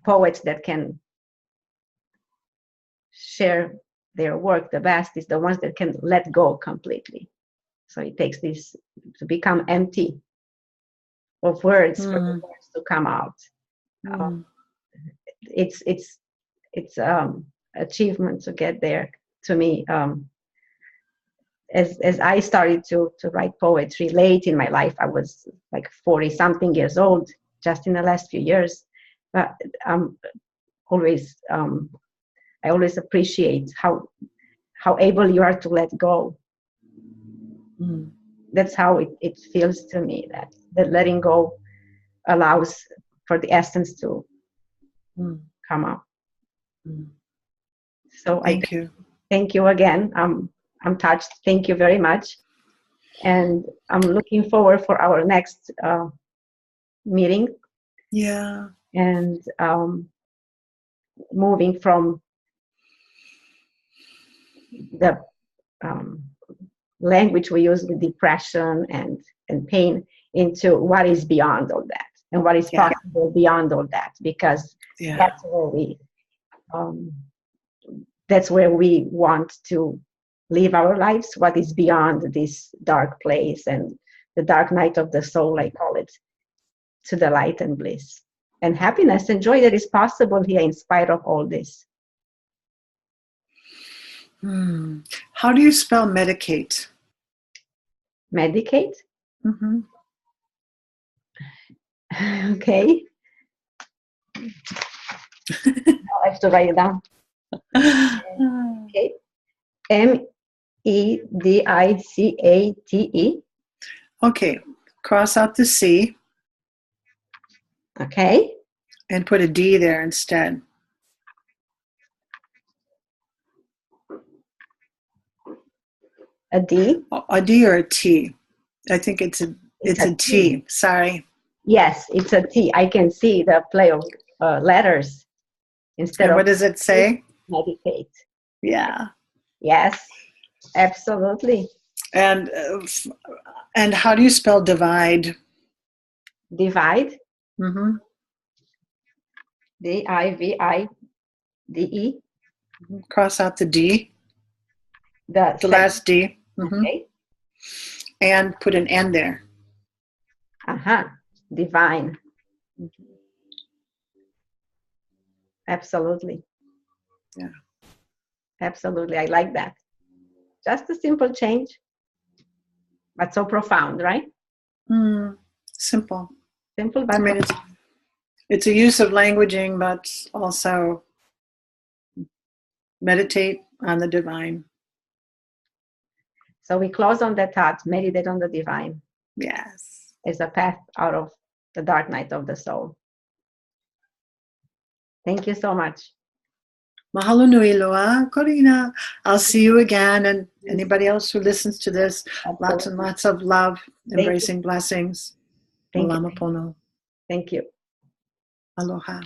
poets that can share their work the best is the ones that can let go completely. So it takes this to become empty of words for the words to come out. It's achievement to get there. To me, as I started to write poetry late in my life, I was like 40 something years old, just in the last few years. But I always appreciate how able you are to let go. That's how it feels to me, that letting go allows for the essence to come up. So thank you. Thank you again. I'm touched. Thank you very much. And I'm looking forward for our next meeting. Yeah. And moving from the language we use with depression and pain into what is beyond all that and what is possible beyond all that, because that's where we want to live our lives, what is beyond this dark place and the dark night of the soul, I call it, to the light and bliss and happiness and joy that is possible here in spite of all this. How do you spell medicate? Medicate? Okay. I have to write it down. Okay. MEDICATE. Okay. Cross out the C. Okay. And put a D there instead. A D? A D or a T? I think it's a T. Sorry. Yes, it's a T. I can see the play of letters instead of. What does it say? Medicate. Yeah. Yes, absolutely. And how do you spell divide? Divide. Mm-hmm. D-I-V-I-D-E. Cross out the D, The the last D. Mm-hmm. Okay. And put an N there. Divine. Absolutely. Yeah. Absolutely. I like that. Just a simple change, but so profound, right? Simple. Simple, but I mean, it's a use of languaging, but also meditate on the divine. So we close on that thought, meditate on the divine. Yes. It's a path out of the dark night of the soul. Thank you so much. Mahalo nui loa, Corina. I'll see you again. And anybody else who listens to this, lots and lots of love, embracing blessings. Thank you. Malama pono. Thank you. Aloha.